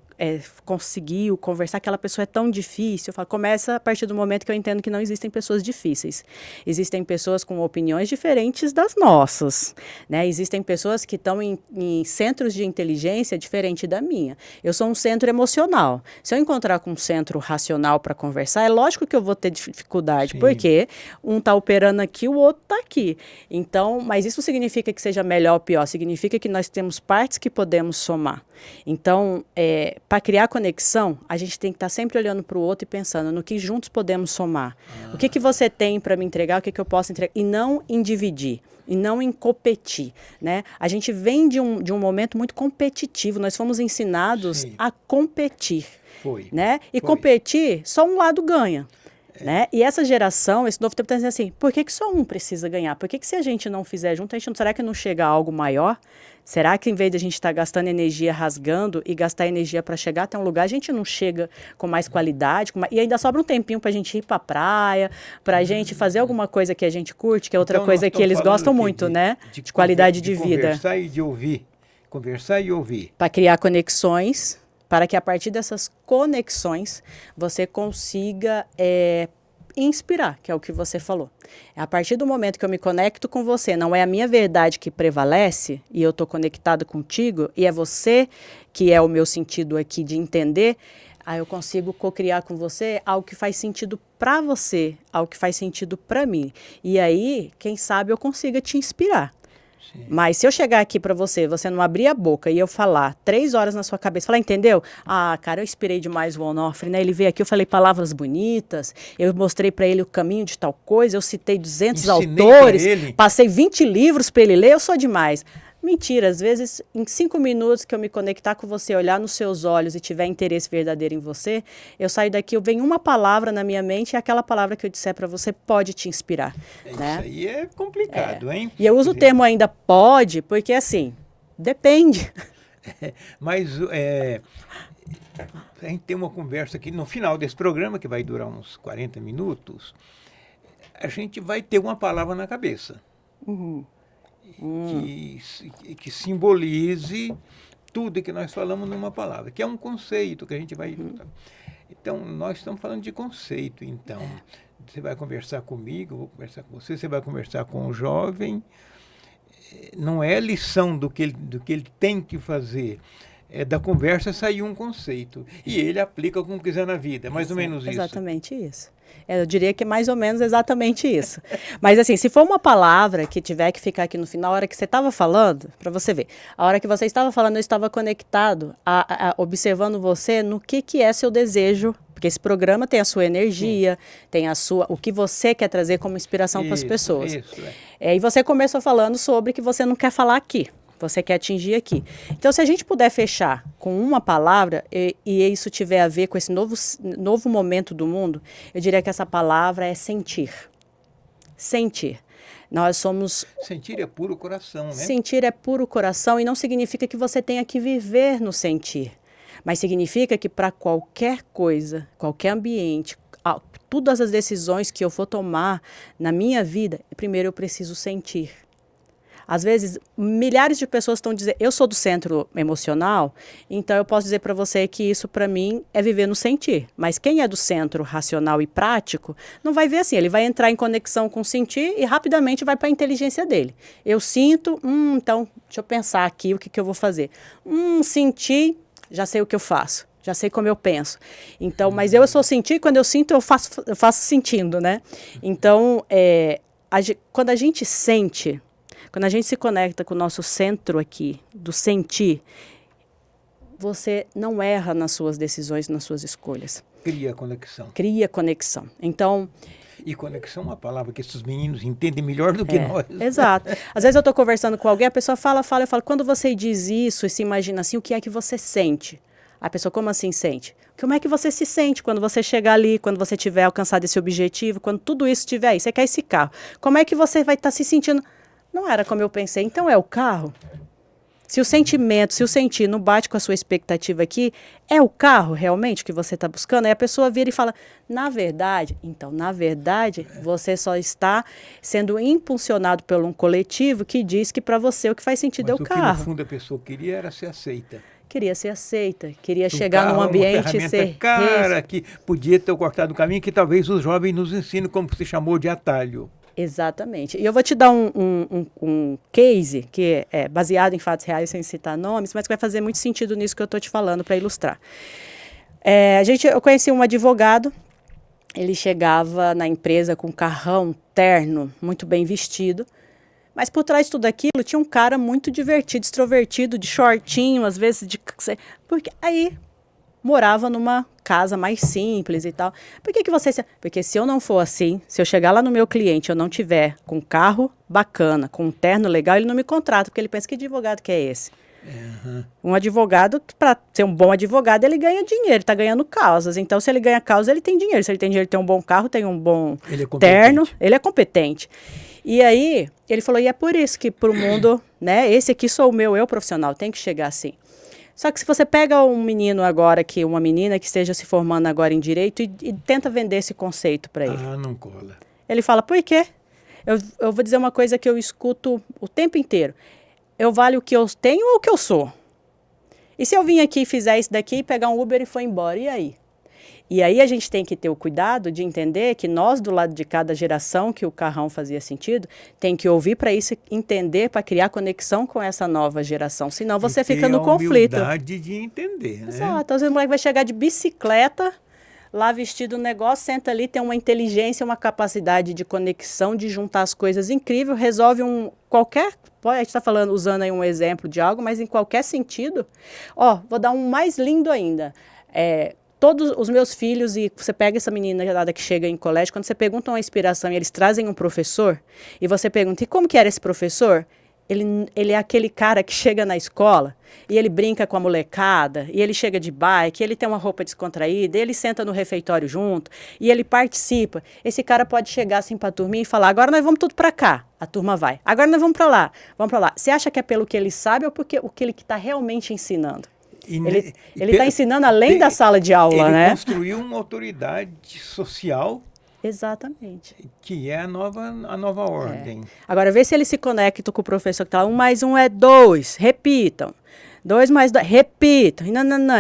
conseguiu conversar, aquela pessoa é tão difícil, eu falo, começa a partir do momento que eu entendo que não existem pessoas difíceis. Existem pessoas com opiniões diferentes das nossas, né? Existem pessoas que estão em centros de inteligência diferente da minha. Eu sou um centro emocional. Se eu encontrar com um centro racional para conversar, é lógico que eu vou ter dificuldade, sim, porque um está operando aqui, o outro está aqui. Então, mas isso significa que seja melhor ou pior? Significa que nós temos partes que podemos somar. Então, para criar conexão, a gente tem que estar sempre olhando para o outro e pensando no que juntos podemos somar. O que você tem para me entregar, o que eu posso entregar, e não em dividir, e não em competir, né? A gente vem de um momento muito competitivo, nós fomos ensinados, sim, a competir. Foi. Né? E competir, só um lado ganha. Né? E essa geração, esse novo tempo está dizendo assim, por que só um precisa ganhar? Por que se a gente não fizer junto, será que não chega a algo maior? Será que em vez de a gente estar gastando energia rasgando e gastar energia para chegar até um lugar, a gente não chega com mais qualidade? E ainda sobra um tempinho para a gente ir para a praia, para a gente fazer alguma coisa que a gente curte, que é outra então, coisa que eles gostam muito, né? De qualidade de vida. Conversar e de ouvir. Conversar e ouvir. Para criar conexões, para que a partir dessas conexões você consiga inspirar, que é o que você falou. A partir do momento que eu me conecto com você, não é a minha verdade que prevalece e eu estou conectado contigo e é você que é o meu sentido aqui de entender, aí eu consigo co-criar com você algo que faz sentido para você, algo que faz sentido para mim. E aí, quem sabe eu consiga te inspirar. Sim. Mas se eu chegar aqui para você não abrir a boca e eu falar 3 horas na sua cabeça, falar, entendeu? Ah, cara, eu inspirei demais o Onofre, né? Ele veio aqui, eu falei palavras bonitas, eu mostrei para ele o caminho de tal coisa, eu citei 200 autores, passei 20 livros para ele ler, eu sou demais. Mentira, às vezes, em 5 minutos que eu me conectar com você, olhar nos seus olhos e tiver interesse verdadeiro em você, eu saio daqui, eu venho uma palavra na minha mente e aquela palavra que eu disser para você pode te inspirar. Né? Isso aí é complicado, hein? E eu uso o termo ainda pode, porque assim, depende. Mas a gente tem uma conversa aqui no final desse programa, que vai durar uns 40 minutos, a gente vai ter uma palavra na cabeça. Uhum. Que simbolize tudo que nós falamos numa palavra, que é um conceito que a gente vai... Então, nós estamos falando de conceito. Então, você vai conversar comigo, eu vou conversar com você vai conversar com o jovem. Não é lição do que ele tem que fazer. Da conversa sair um conceito. E ele aplica como quiser na vida. É mais ou menos isso. Exatamente isso. Eu diria que é mais ou menos exatamente isso. Mas assim, se for uma palavra que tiver que ficar aqui no final, a hora que você estava falando, para você ver, a hora que você estava falando, eu estava conectado, observando você no que é seu desejo, porque esse programa tem a sua energia, tem o que você quer trazer como inspiração para as pessoas. E você começou falando sobre que você não quer falar aqui. Você quer atingir aqui. Então, se a gente puder fechar com uma palavra e isso tiver a ver com esse novo momento do mundo, eu diria que essa palavra é sentir. Sentir. Nós somos... Sentir é puro coração, né? Sentir é puro coração e não significa que você tenha que viver no sentir. Mas significa que para qualquer coisa, qualquer ambiente, todas as decisões que eu for tomar na minha vida, primeiro eu preciso sentir. Às vezes, milhares de pessoas estão dizendo, eu sou do centro emocional, então eu posso dizer para você que isso para mim é viver no sentir. Mas quem é do centro racional e prático, não vai ver assim, ele vai entrar em conexão com o sentir e rapidamente vai para a inteligência dele. Eu sinto, então, deixa eu pensar aqui o que eu vou fazer. Senti, já sei o que eu faço. Já sei como eu penso. Então, mas eu sou sentir, quando eu sinto, eu faço sentindo, né? Então, quando a gente sente... Quando a gente se conecta com o nosso centro aqui, do sentir, você não erra nas suas decisões, nas suas escolhas. Cria conexão. Cria conexão. Então, E conexão é uma palavra que esses meninos entendem melhor do que nós. Exato. Às vezes eu estou conversando com alguém, a pessoa fala, eu falo, quando você diz isso e se imagina assim, o que é que você sente? A pessoa, como assim sente? Como é que você se sente quando você chegar ali, quando você tiver alcançado esse objetivo, quando tudo isso estiver aí, você quer esse carro. Como é que você vai estar se sentindo? Não era como eu pensei, então é o carro? Se o sentimento, se o sentir não bate com a sua expectativa aqui, é o carro realmente que você está buscando? Aí a pessoa vira e fala, na verdade, você só está sendo impulsionado por um coletivo que diz que para você o que faz sentido é o carro. Mas o que no fundo a pessoa queria era ser aceita. Queria ser aceita, queria chegar num ambiente e ser... cara que podia ter cortado o caminho, que talvez os jovens nos ensinem como se chamou de atalho. Exatamente. E eu vou te dar um case que é baseado em fatos reais, sem citar nomes, mas que vai fazer muito sentido nisso que eu estou te falando para ilustrar. Eu conheci um advogado, ele chegava na empresa com um carrão terno, muito bem vestido, mas por trás de tudo aquilo tinha um cara muito divertido, extrovertido, de shortinho, às vezes porque aí morava numa casa mais simples e tal. Porque se eu não for assim, se eu chegar lá no meu cliente, eu não tiver com um carro bacana, com um terno legal, ele não me contrata, porque ele pensa, que advogado que é esse? Uhum. Um advogado, para ser um bom advogado, ele ganha dinheiro, ele está ganhando causas. Então, se ele ganha causa, ele tem dinheiro. Se ele tem dinheiro, ele tem um bom carro, tem um bom terno, ele é competente. E aí, ele falou, e é por isso que para o mundo, né, esse aqui sou o meu, eu profissional, tem que chegar assim. Só que se você pega um menino agora, uma menina que esteja se formando agora em Direito e tenta vender esse conceito para ele. Ah, não cola. Ele fala, por quê? Eu vou dizer uma coisa que eu escuto o tempo inteiro. Eu valho o que eu tenho ou o que eu sou? E se eu vim aqui e fizer isso daqui, pegar um Uber e for embora, e aí? E aí a gente tem que ter o cuidado de entender que nós, do lado de cada geração que o carrão fazia sentido, tem que ouvir para isso, entender, para criar conexão com essa nova geração. Senão você fica no conflito. A humildade de entender, né? Exato. Às vezes o moleque vai chegar de bicicleta, lá vestido no negócio, senta ali, tem uma inteligência, uma capacidade de conexão, de juntar as coisas incrível, resolve qualquer... A gente está falando, usando aí um exemplo de algo, mas em qualquer sentido. Vou dar um mais lindo ainda. Todos os meus filhos, e você pega essa menina que chega em colégio, quando você pergunta uma inspiração e eles trazem um professor, e você pergunta, e como que era esse professor? Ele é aquele cara que chega na escola e ele brinca com a molecada, e ele chega de bike, ele tem uma roupa descontraída, ele senta no refeitório junto, e ele participa. Esse cara pode chegar assim para a turminha e falar, agora nós vamos tudo para cá. A turma vai. Agora nós vamos para lá. Vamos para lá. Você acha que é pelo que ele sabe ou porque o que ele está realmente ensinando? Ele está ensinando além da sala de aula, né? Ele construiu uma autoridade social. Exatamente. Que é a nova ordem. Agora, vê se ele se conecta com o professor que está 1 mais 1 é 2, repitam. 2 mais 2, repitam.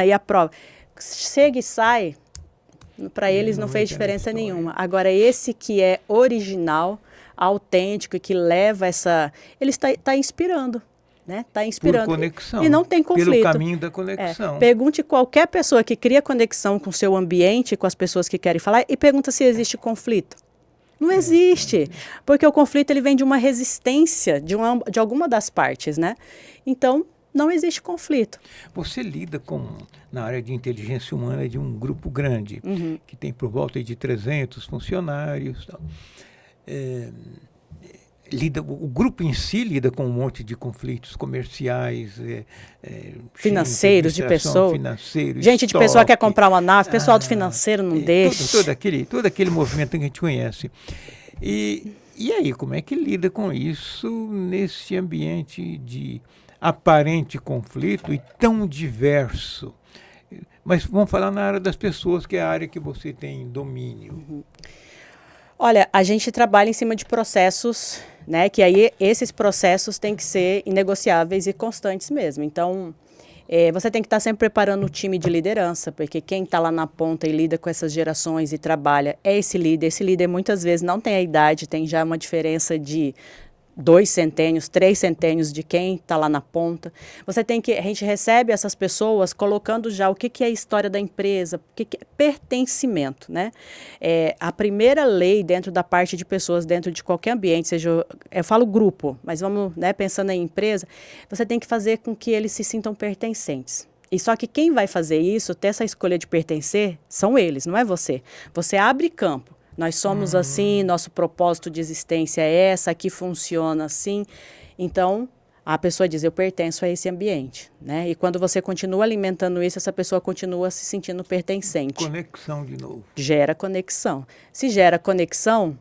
E a prova. Chega e sai, para eles não fez diferença nenhuma. Agora, esse que é original, autêntico e que leva ele está inspirando. Está inspirando. Por conexão. E não tem conflito. Pelo caminho da conexão. Pergunte qualquer pessoa que cria conexão com o seu ambiente, com as pessoas que querem falar, e pergunta se existe conflito. Não existe. Porque o conflito ele vem de uma resistência de alguma das partes, né? Então, não existe conflito. Você lida na área de inteligência humana de um grupo grande, que tem por volta de 300 funcionários. Tal. O grupo em si lida com um monte de conflitos comerciais, financeiros, de pessoas. Gente de estoque, pessoa quer comprar uma nave, pessoal do financeiro não deixa. Todo aquele movimento que a gente conhece. E aí, como é que lida com isso nesse ambiente de aparente conflito e tão diverso? Mas vamos falar na área das pessoas, que é a área que você tem domínio. Olha, a gente trabalha em cima de processos, né? Que aí esses processos têm que ser inegociáveis e constantes mesmo. Então, você tem que estar sempre preparando o time de liderança, porque quem está lá na ponta e lida com essas gerações e trabalha é esse líder. Esse líder muitas vezes não tem a idade, tem já uma diferença de 2 centênios, 3 centênios de quem está lá na ponta. A gente recebe essas pessoas colocando já o que é a história da empresa, o que é pertencimento, né? A primeira lei dentro da parte de pessoas, dentro de qualquer ambiente, seja, eu falo grupo, mas vamos, né, pensando em empresa, você tem que fazer com que eles se sintam pertencentes. E só que quem vai fazer isso, ter essa escolha de pertencer, são eles, não é você. Você abre campo. Nós somos assim, nosso propósito de existência é essa, aqui funciona assim. Então, a pessoa diz, eu pertenço a esse ambiente, né? E quando você continua alimentando isso, essa pessoa continua se sentindo pertencente. Conexão de novo. Gera conexão. Se gera conexão,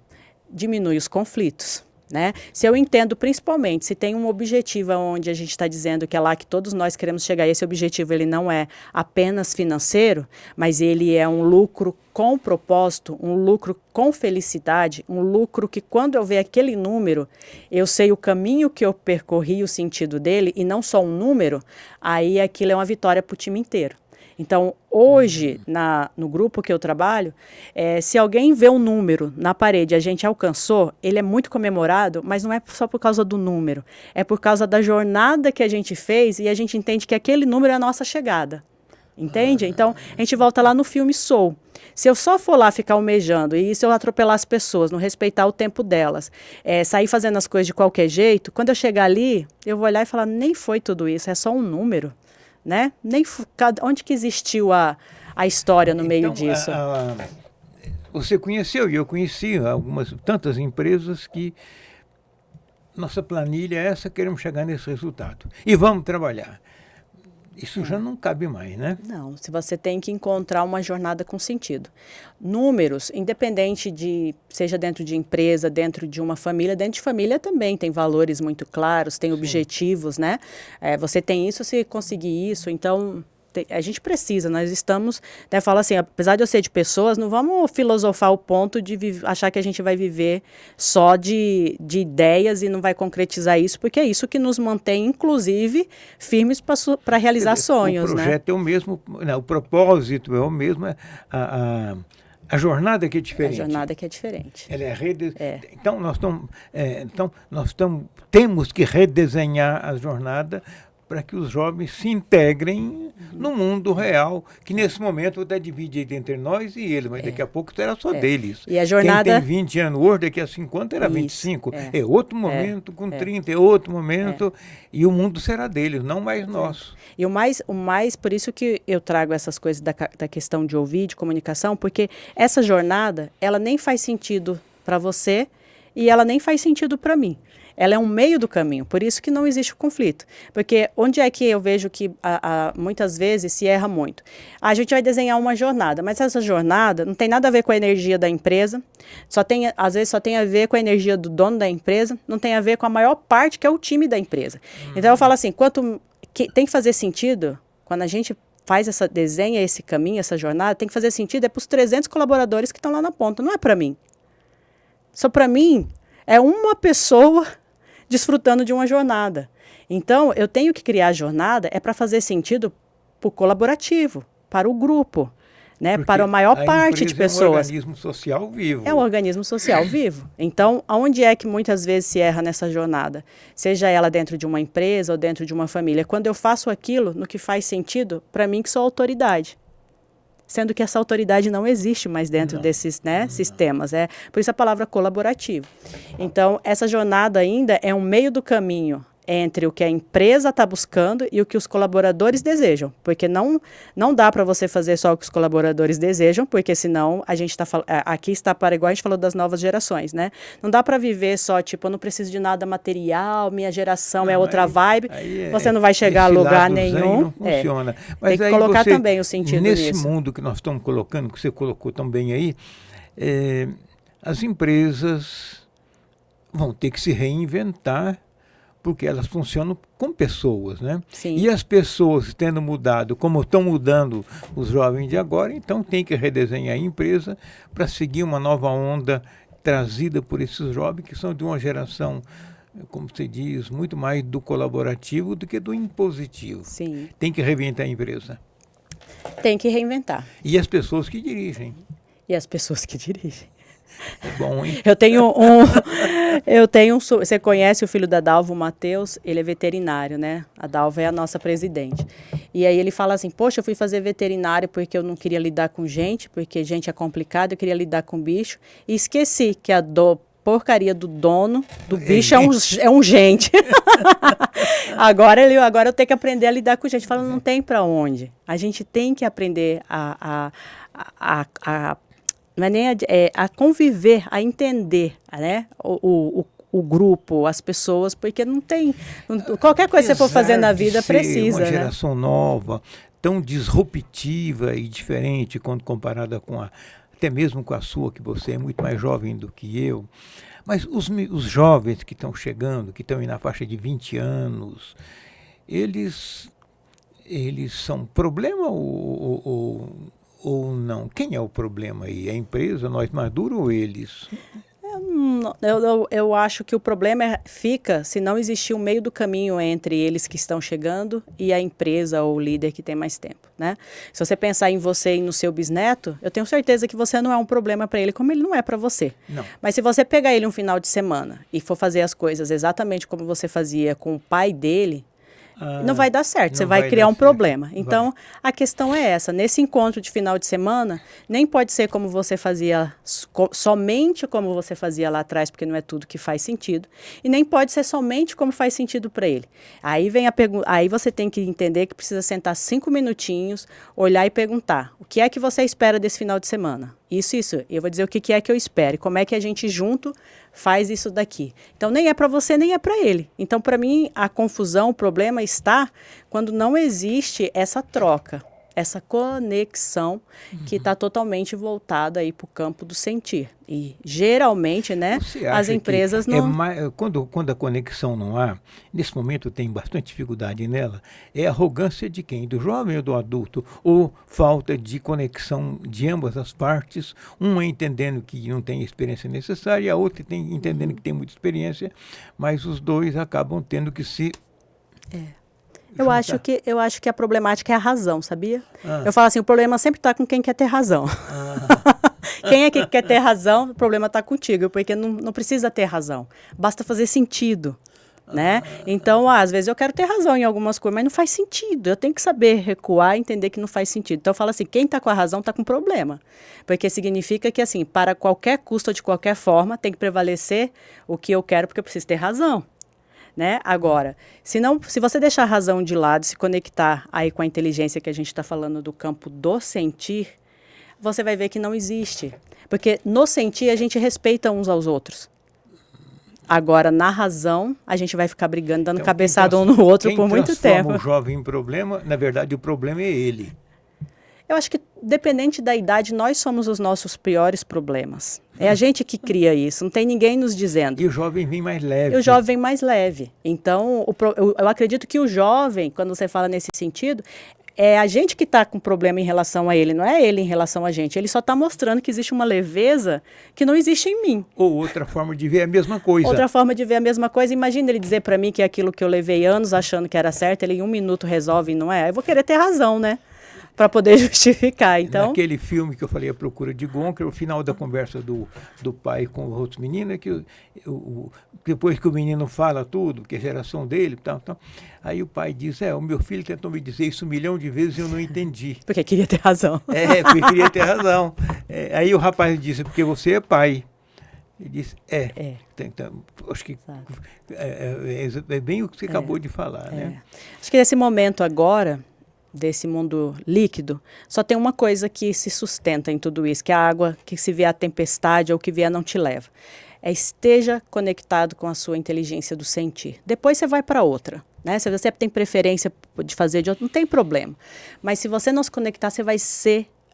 diminui os conflitos, né? Se eu entendo, principalmente, se tem um objetivo onde a gente está dizendo que é lá que todos nós queremos chegar, e esse objetivo ele não é apenas financeiro, mas ele é um lucro com propósito, um lucro com felicidade, um lucro que quando eu ver aquele número, eu sei o caminho que eu percorri, o sentido dele, e não só um número, aí aquilo é uma vitória para o time inteiro. Então, hoje, no grupo que eu trabalho, se alguém vê um número na parede e a gente alcançou, ele é muito comemorado, mas não é só por causa do número. É por causa da jornada que a gente fez e a gente entende que aquele número é a nossa chegada. Entende? Então, a gente volta lá no filme Soul. Se eu só for lá ficar almejando, e se eu atropelar as pessoas, não respeitar o tempo delas, sair fazendo as coisas de qualquer jeito, quando eu chegar ali, eu vou olhar e falar, nem foi tudo isso, é só um número. Né? Onde que existiu a história no meio disso? Você conheceu e eu conheci tantas empresas que nossa planilha é essa, queremos chegar nesse resultado. E vamos trabalhar. Isso já não cabe mais, né? Não, se você tem que encontrar uma jornada com sentido. Números, independente de, seja dentro de empresa, dentro de uma família, dentro de família também tem valores muito claros, tem objetivos, né? Você tem isso se conseguir isso, então a gente precisa, nós estamos, né, fala assim, apesar de eu ser de pessoas, não vamos filosofar o ponto de achar que a gente vai viver só de ideias e não vai concretizar isso, porque é isso que nos mantém, inclusive, firmes para realizar sonhos. O projeto, né? É o mesmo, o propósito é o mesmo, a jornada que é diferente. A jornada que é diferente. Ela Então, temos que redesenhar a jornada para que os jovens se integrem no mundo real, que nesse momento está dividido entre nós e eles, mas daqui a pouco será só deles. E a jornada... Quem tem 20 anos hoje, daqui a 50 era 25. É outro momento, com 30 é outro momento, e o mundo será deles, não mais nosso. E o mais, por isso que eu trago essas coisas da questão de ouvir, de comunicação, porque essa jornada, ela nem faz sentido para você e ela nem faz sentido para mim. Ela é um meio do caminho, por isso que não existe o conflito. Porque onde é que eu vejo que muitas vezes se erra muito? A gente vai desenhar uma jornada, mas essa jornada não tem nada a ver com a energia da empresa, às vezes só tem a ver com a energia do dono da empresa, não tem a ver com a maior parte que é o time da empresa. Então eu falo assim, tem que fazer sentido, quando a gente desenha esse caminho, essa jornada, tem que fazer sentido para os 300 colaboradores que estão lá na ponta, não é para mim. Só para mim é uma pessoa desfrutando de uma jornada. Então, eu tenho que criar a jornada para fazer sentido para o colaborativo, para o grupo, né? Para a maior parte de pessoas. É um organismo social vivo. É um organismo social vivo. Então, aonde é que muitas vezes se erra nessa jornada? Seja ela dentro de uma empresa ou dentro de uma família. Quando eu faço aquilo no que faz sentido, para mim que sou autoridade. Sendo que essa autoridade não existe mais dentro desses sistemas. Por isso a palavra colaborativo. Então, essa jornada ainda é um meio do caminho entre o que a empresa está buscando e o que os colaboradores desejam. Porque não dá para você fazer só o que os colaboradores desejam, porque senão a gente aqui está para, igual a gente falou das novas gerações, né? Não dá para viver só, tipo, eu não preciso de nada material, minha geração é outra vibe, você não vai chegar a lugar nenhum. Não funciona. Mas tem que colocar também o sentido nisso. Nesse mundo que nós estamos colocando, que você colocou também aí, as empresas vão ter que se reinventar, porque elas funcionam com pessoas, né? Sim. E as pessoas tendo mudado, como estão mudando os jovens de agora, então tem que redesenhar a empresa para seguir uma nova onda trazida por esses jovens que são de uma geração, como você diz, muito mais do colaborativo do que do impositivo. Sim. Tem que reinventar a empresa. Tem que reinventar. E as pessoas que dirigem. É bom, hein? Você conhece o filho da Dalva, o Matheus? Ele é veterinário, né? A Dalva é a nossa presidente. E aí ele fala assim, poxa, eu fui fazer veterinário porque eu não queria lidar com gente, porque gente é complicado, eu queria lidar com bicho. E esqueci que a porcaria do dono do bicho é um gente. agora eu tenho que aprender a lidar com gente. Fala, não tem para onde. A gente tem que aprender a não é nem a conviver, a entender, né? O grupo, as pessoas, porque não tem... qualquer coisa que você for fazer na vida precisa, uma né? geração nova, tão disruptiva e diferente quando comparada com até mesmo com a sua, que você é muito mais jovem do que eu. Mas os jovens que estão chegando, que estão aí na faixa de 20 anos, eles são problema ou não? Quem é o problema aí? A empresa, nós maduros ou eles? Eu acho que o problema fica se não existir um meio do caminho entre eles que estão chegando e a empresa ou o líder que tem mais tempo, né? Se você pensar em você e no seu bisneto, eu tenho certeza que você não é um problema para ele, como ele não é para você. Não. Mas se você pegar ele um final de semana e for fazer as coisas exatamente como você fazia com o pai dele, não vai dar certo, você vai criar um problema. Então, a questão é essa, nesse encontro de final de semana, nem pode ser como você fazia, somente como você fazia lá atrás, porque não é tudo que faz sentido, e nem pode ser somente como faz sentido para ele. Aí vem a pergunta, aí você tem que entender que precisa sentar 5 minutinhos, olhar e perguntar, o que é que você espera desse final de semana? Isso, eu vou dizer o que é que eu espero, e como é que a gente junto faz isso daqui. Então, nem é para você, nem é para ele. Então, para mim, a confusão, o problema está quando não existe essa troca, essa conexão que está totalmente voltada aí para o campo do sentir. E, geralmente, né, as empresas não... Quando a conexão não há, nesse momento tem bastante dificuldade nela, é arrogância de quem? Do jovem ou do adulto? Ou falta de conexão de ambas as partes, uma entendendo que não tem a experiência necessária e a outra entendendo que tem muita experiência, mas os dois acabam tendo que se... Eu acho que a problemática é a razão, sabia? Eu falo assim, o problema sempre está com quem quer ter razão. Quem é que quer ter razão, o problema está contigo, porque não precisa ter razão. Basta fazer sentido, né? Então, às vezes eu quero ter razão em algumas coisas, mas não faz sentido. Eu tenho que saber recuar e entender que não faz sentido. Então, eu falo assim, quem está com a razão está com problema. Porque significa que, assim, para qualquer custo ou de qualquer forma, tem que prevalecer o que eu quero, porque eu preciso ter razão. Né? Agora, se você deixar a razão de lado, se conectar aí com a inteligência que a gente está falando do campo do sentir, você vai ver que não existe. Porque no sentir a gente respeita uns aos outros. Agora, na razão, a gente vai ficar brigando, dando cabeçada um no outro por muito tempo. Quem transforma o jovem em problema, na verdade o problema é ele. Eu acho que, dependente da idade, nós somos os nossos piores problemas. É a gente que cria isso, não tem ninguém nos dizendo. E o jovem vem mais leve. E o jovem vem mais leve. Então, eu acredito que o jovem, quando você fala nesse sentido, é a gente que está com problema em relação a ele, não é ele em relação a gente. Ele só está mostrando que existe uma leveza que não existe em mim. Ou outra forma de ver a mesma coisa. Outra forma de ver a mesma coisa. Imagina ele dizer para mim que aquilo que eu levei anos achando que era certo, ele em 1 minuto resolve e não é. Eu vou querer ter razão, né? Para poder justificar, então... Naquele filme que eu falei, A Procura de Gonca, o final da conversa do pai com os outros meninos, é que depois que o menino fala tudo, que é a geração dele, tal, aí o pai diz, o meu filho tentou me dizer isso 1 milhão de vezes e eu não entendi. Porque queria ter razão. Porque queria ter razão. Aí o rapaz disse, porque você é pai. Ele disse, acho que é bem o que você acabou de falar, né? Acho que nesse momento agora... desse mundo líquido, só tem uma coisa que se sustenta em tudo isso, que é a água, que se vier a tempestade ou que vier não te leva. Esteja conectado com a sua inteligência do sentir. Depois você vai para outra, né? Se você tem preferência de fazer de outra, não tem problema. Mas se você não se conectar, você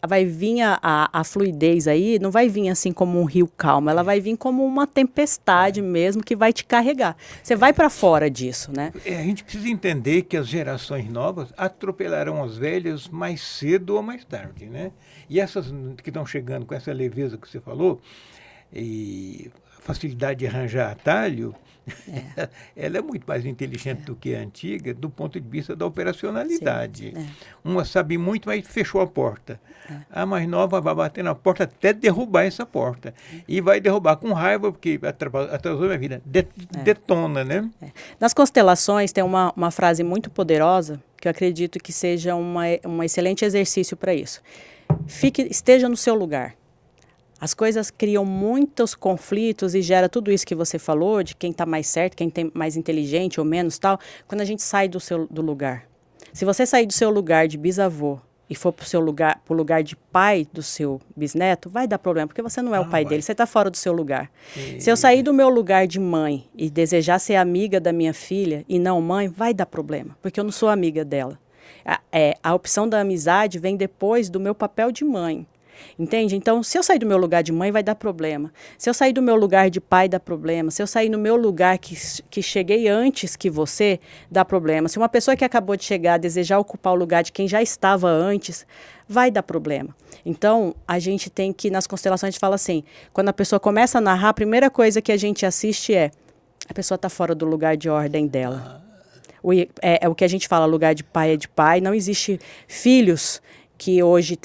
vai vir a fluidez aí, não vai vir assim como um rio calmo, ela vai vir como uma tempestade mesmo que vai te carregar. Você vai para fora disso, né? A gente precisa entender que as gerações novas atropelarão as velhas mais cedo ou mais tarde, né? E essas que estão chegando com essa leveza que você falou, e facilidade de arranjar atalho, ela é muito mais inteligente do que a antiga do ponto de vista da operacionalidade. Uma sabe muito, mas fechou a porta. A mais nova vai bater na porta até derrubar essa porta. E vai derrubar com raiva, porque atrasou minha vida. Detona, né? Nas constelações tem uma frase muito poderosa, que eu acredito que seja um excelente exercício para isso. Esteja no seu lugar. As coisas criam muitos conflitos e gera tudo isso que você falou, de quem está mais certo, quem tem mais inteligente ou menos tal, quando a gente sai do lugar. Se você sair do seu lugar de bisavô e for pro lugar de pai do seu bisneto, vai dar problema, porque você não é o pai dele, você está fora do seu lugar. Se eu sair do meu lugar de mãe e desejar ser amiga da minha filha e não mãe, vai dar problema, porque eu não sou amiga dela. A opção da amizade vem depois do meu papel de mãe. Entende? Então, se eu sair do meu lugar de mãe, vai dar problema. Se eu sair do meu lugar de pai, dá problema. Se eu sair no meu lugar que cheguei antes que você, dá problema. Se uma pessoa que acabou de chegar desejar ocupar o lugar de quem já estava antes, vai dar problema. Então, a gente tem que, nas constelações, a gente fala assim, quando a pessoa começa a narrar, a primeira coisa que a gente assiste a pessoa está fora do lugar de ordem dela. É o que a gente fala, lugar de pai é de pai. Não existe filhos que hoje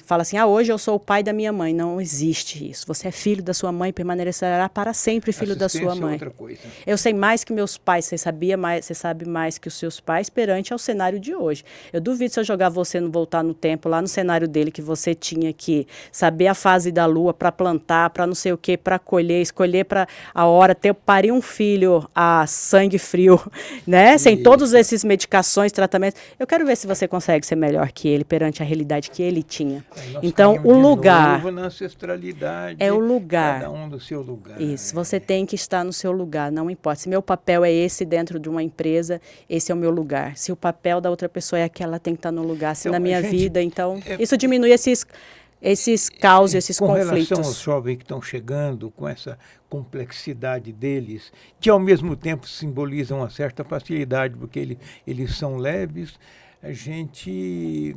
fala assim, hoje eu sou o pai da minha mãe. Não existe isso. Você é filho da sua mãe, permanecerá para sempre filho da sua mãe. Outra coisa. Eu sei mais que meus pais, você sabe mais que os seus pais perante ao cenário de hoje. Eu duvido se eu jogar você voltar no tempo, lá no cenário dele, que você tinha que saber a fase da lua para plantar, para não sei o que, para colher, escolher para a hora, parir um filho a sangue frio, né? Sem todos esses medicações, tratamentos. Eu quero ver se você consegue ser melhor que ele perante a realidade que ele tinha. Então, o lugar na ancestralidade, é o lugar. Cada um do seu lugar. Isso, você tem que estar no seu lugar, não importa. Se meu papel é esse dentro de uma empresa, esse é o meu lugar. Se o papel da outra pessoa é aquela, tem que estar no lugar. Se na minha vida, então, isso diminui esses caos, esses conflitos. Com relação aos jovens que estão chegando, com essa complexidade deles, que ao mesmo tempo simbolizam uma certa facilidade, porque eles são leves, a gente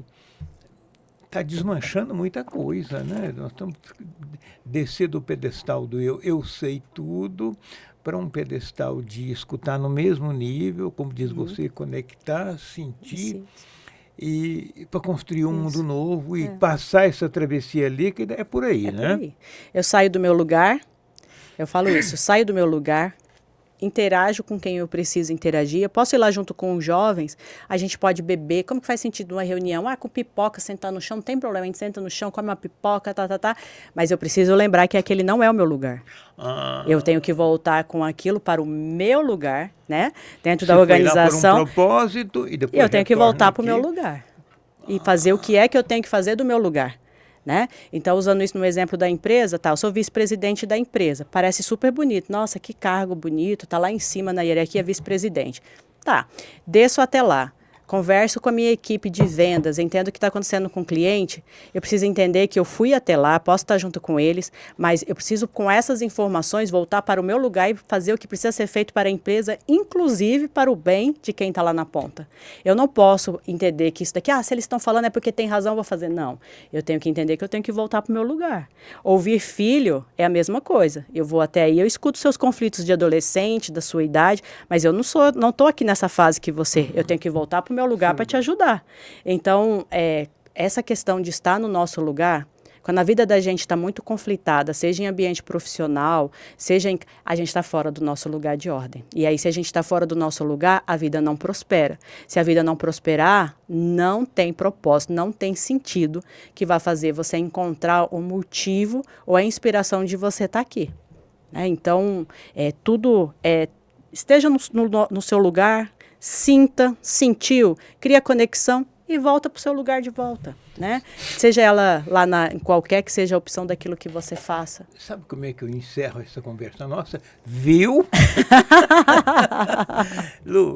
está desmanchando muita coisa, né? Nós estamos descer do pedestal do eu sei tudo, para um pedestal de escutar no mesmo nível, como diz você, conectar, sentir, e para construir um mundo novo e passar essa travessia líquida, é por aí, né? Por aí. Eu saio do meu lugar, eu falo isso, saio do meu lugar, interajo com quem eu preciso interagir. Eu posso ir lá junto com os jovens, a gente pode beber. Como que faz sentido uma reunião? Com pipoca, sentar no chão, não tem problema, a gente senta no chão, come uma pipoca, Mas eu preciso lembrar que aquele não é o meu lugar. Eu tenho que voltar com aquilo para o meu lugar, né? Dentro da organização. Por um propósito e depois eu tenho que voltar para o meu lugar. E fazer o que é que eu tenho que fazer do meu lugar. Né? Então, usando isso no exemplo da empresa, eu sou vice-presidente da empresa. Parece super bonito. Nossa, que cargo bonito. Está lá em cima na hierarquia, vice-presidente. Tá, desço até lá. Converso com a minha equipe de vendas, entendo o que está acontecendo com o cliente. Eu preciso entender que eu fui até lá, posso estar junto com eles, mas eu preciso, com essas informações, voltar para o meu lugar e fazer o que precisa ser feito para a empresa, inclusive para o bem de quem está lá na ponta. Eu não posso entender que isso daqui, se eles estão falando é porque tem razão, eu vou fazer. Não, eu tenho que entender que eu tenho que voltar para o meu lugar. Ouvir filho é a mesma coisa. Eu vou até aí, eu escuto seus conflitos de adolescente, da sua idade, mas eu não estou aqui nessa fase que você. Eu tenho que voltar para o meu lugar para te ajudar. Então, essa questão de estar no nosso lugar, quando a vida da gente está muito conflitada, seja em ambiente profissional, a gente está fora do nosso lugar de ordem. E aí, se a gente está fora do nosso lugar, a vida não prospera. Se a vida não prosperar, não tem propósito, não tem sentido que vai fazer você encontrar o motivo ou a inspiração de você estar aqui. Então, esteja no seu lugar, sinta, sentiu, cria conexão e volta para o seu lugar de volta, né? Seja ela lá em qualquer que seja a opção daquilo que você faça. Sabe como é que eu encerro essa conversa nossa? Viu? Lu,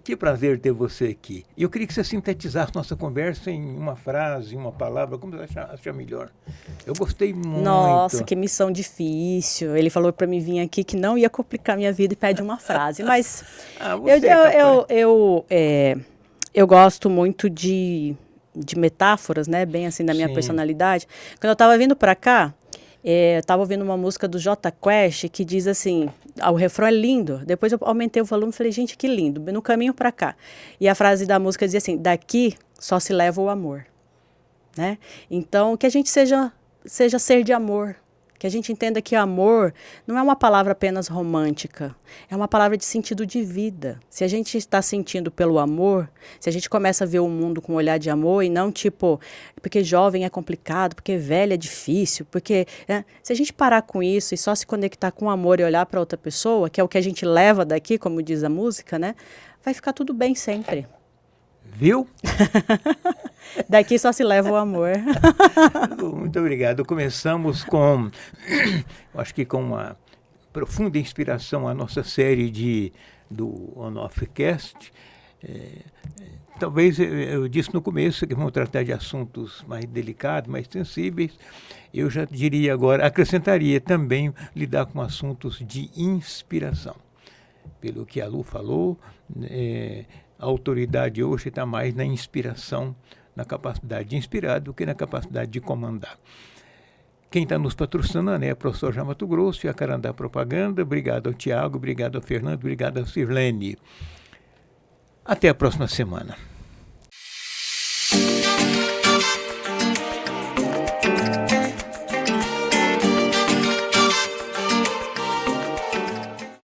que prazer ter você aqui. Eu queria que você sintetizasse nossa conversa em uma frase, uma palavra, como você acha melhor. Eu gostei muito. Nossa, que missão difícil. Ele falou para mim vir aqui que não ia complicar minha vida e pede uma frase, mas eu gosto muito de metáforas, né? Bem assim da minha personalidade. Quando eu estava vindo para cá, eu estava ouvindo uma música do Jota Quest que diz assim, o refrão é lindo. Depois eu aumentei o volume e falei, gente, que lindo. No caminho para cá. E a frase da música dizia assim, daqui só se leva o amor. Né? Então, que a gente seja ser de amor. Que a gente entenda que amor não é uma palavra apenas romântica, é uma palavra de sentido de vida. Se a gente está sentindo pelo amor, se a gente começa a ver o mundo com um olhar de amor e não tipo, porque jovem é complicado, porque velho é difícil, porque... se a gente parar com isso e só se conectar com o amor e olhar para outra pessoa, que é o que a gente leva daqui, como diz a música, né? Vai ficar tudo bem sempre. Viu? Daqui só se leva o amor. Muito obrigado. Começamos com, acho que com uma profunda inspiração, a nossa série do On-Off Cast. Talvez eu disse no começo que vamos tratar de assuntos mais delicados, mais sensíveis. Eu já diria agora, acrescentaria também lidar com assuntos de inspiração. Pelo que a Lu falou, a autoridade hoje está mais na inspiração, na capacidade de inspirar do que na capacidade de comandar. Quem está nos patrocinando é a ProSoja Mato Grosso e a Carandá Propaganda. Obrigado ao Tiago, obrigado ao Fernando, obrigado ao Sirlene. Até a próxima semana.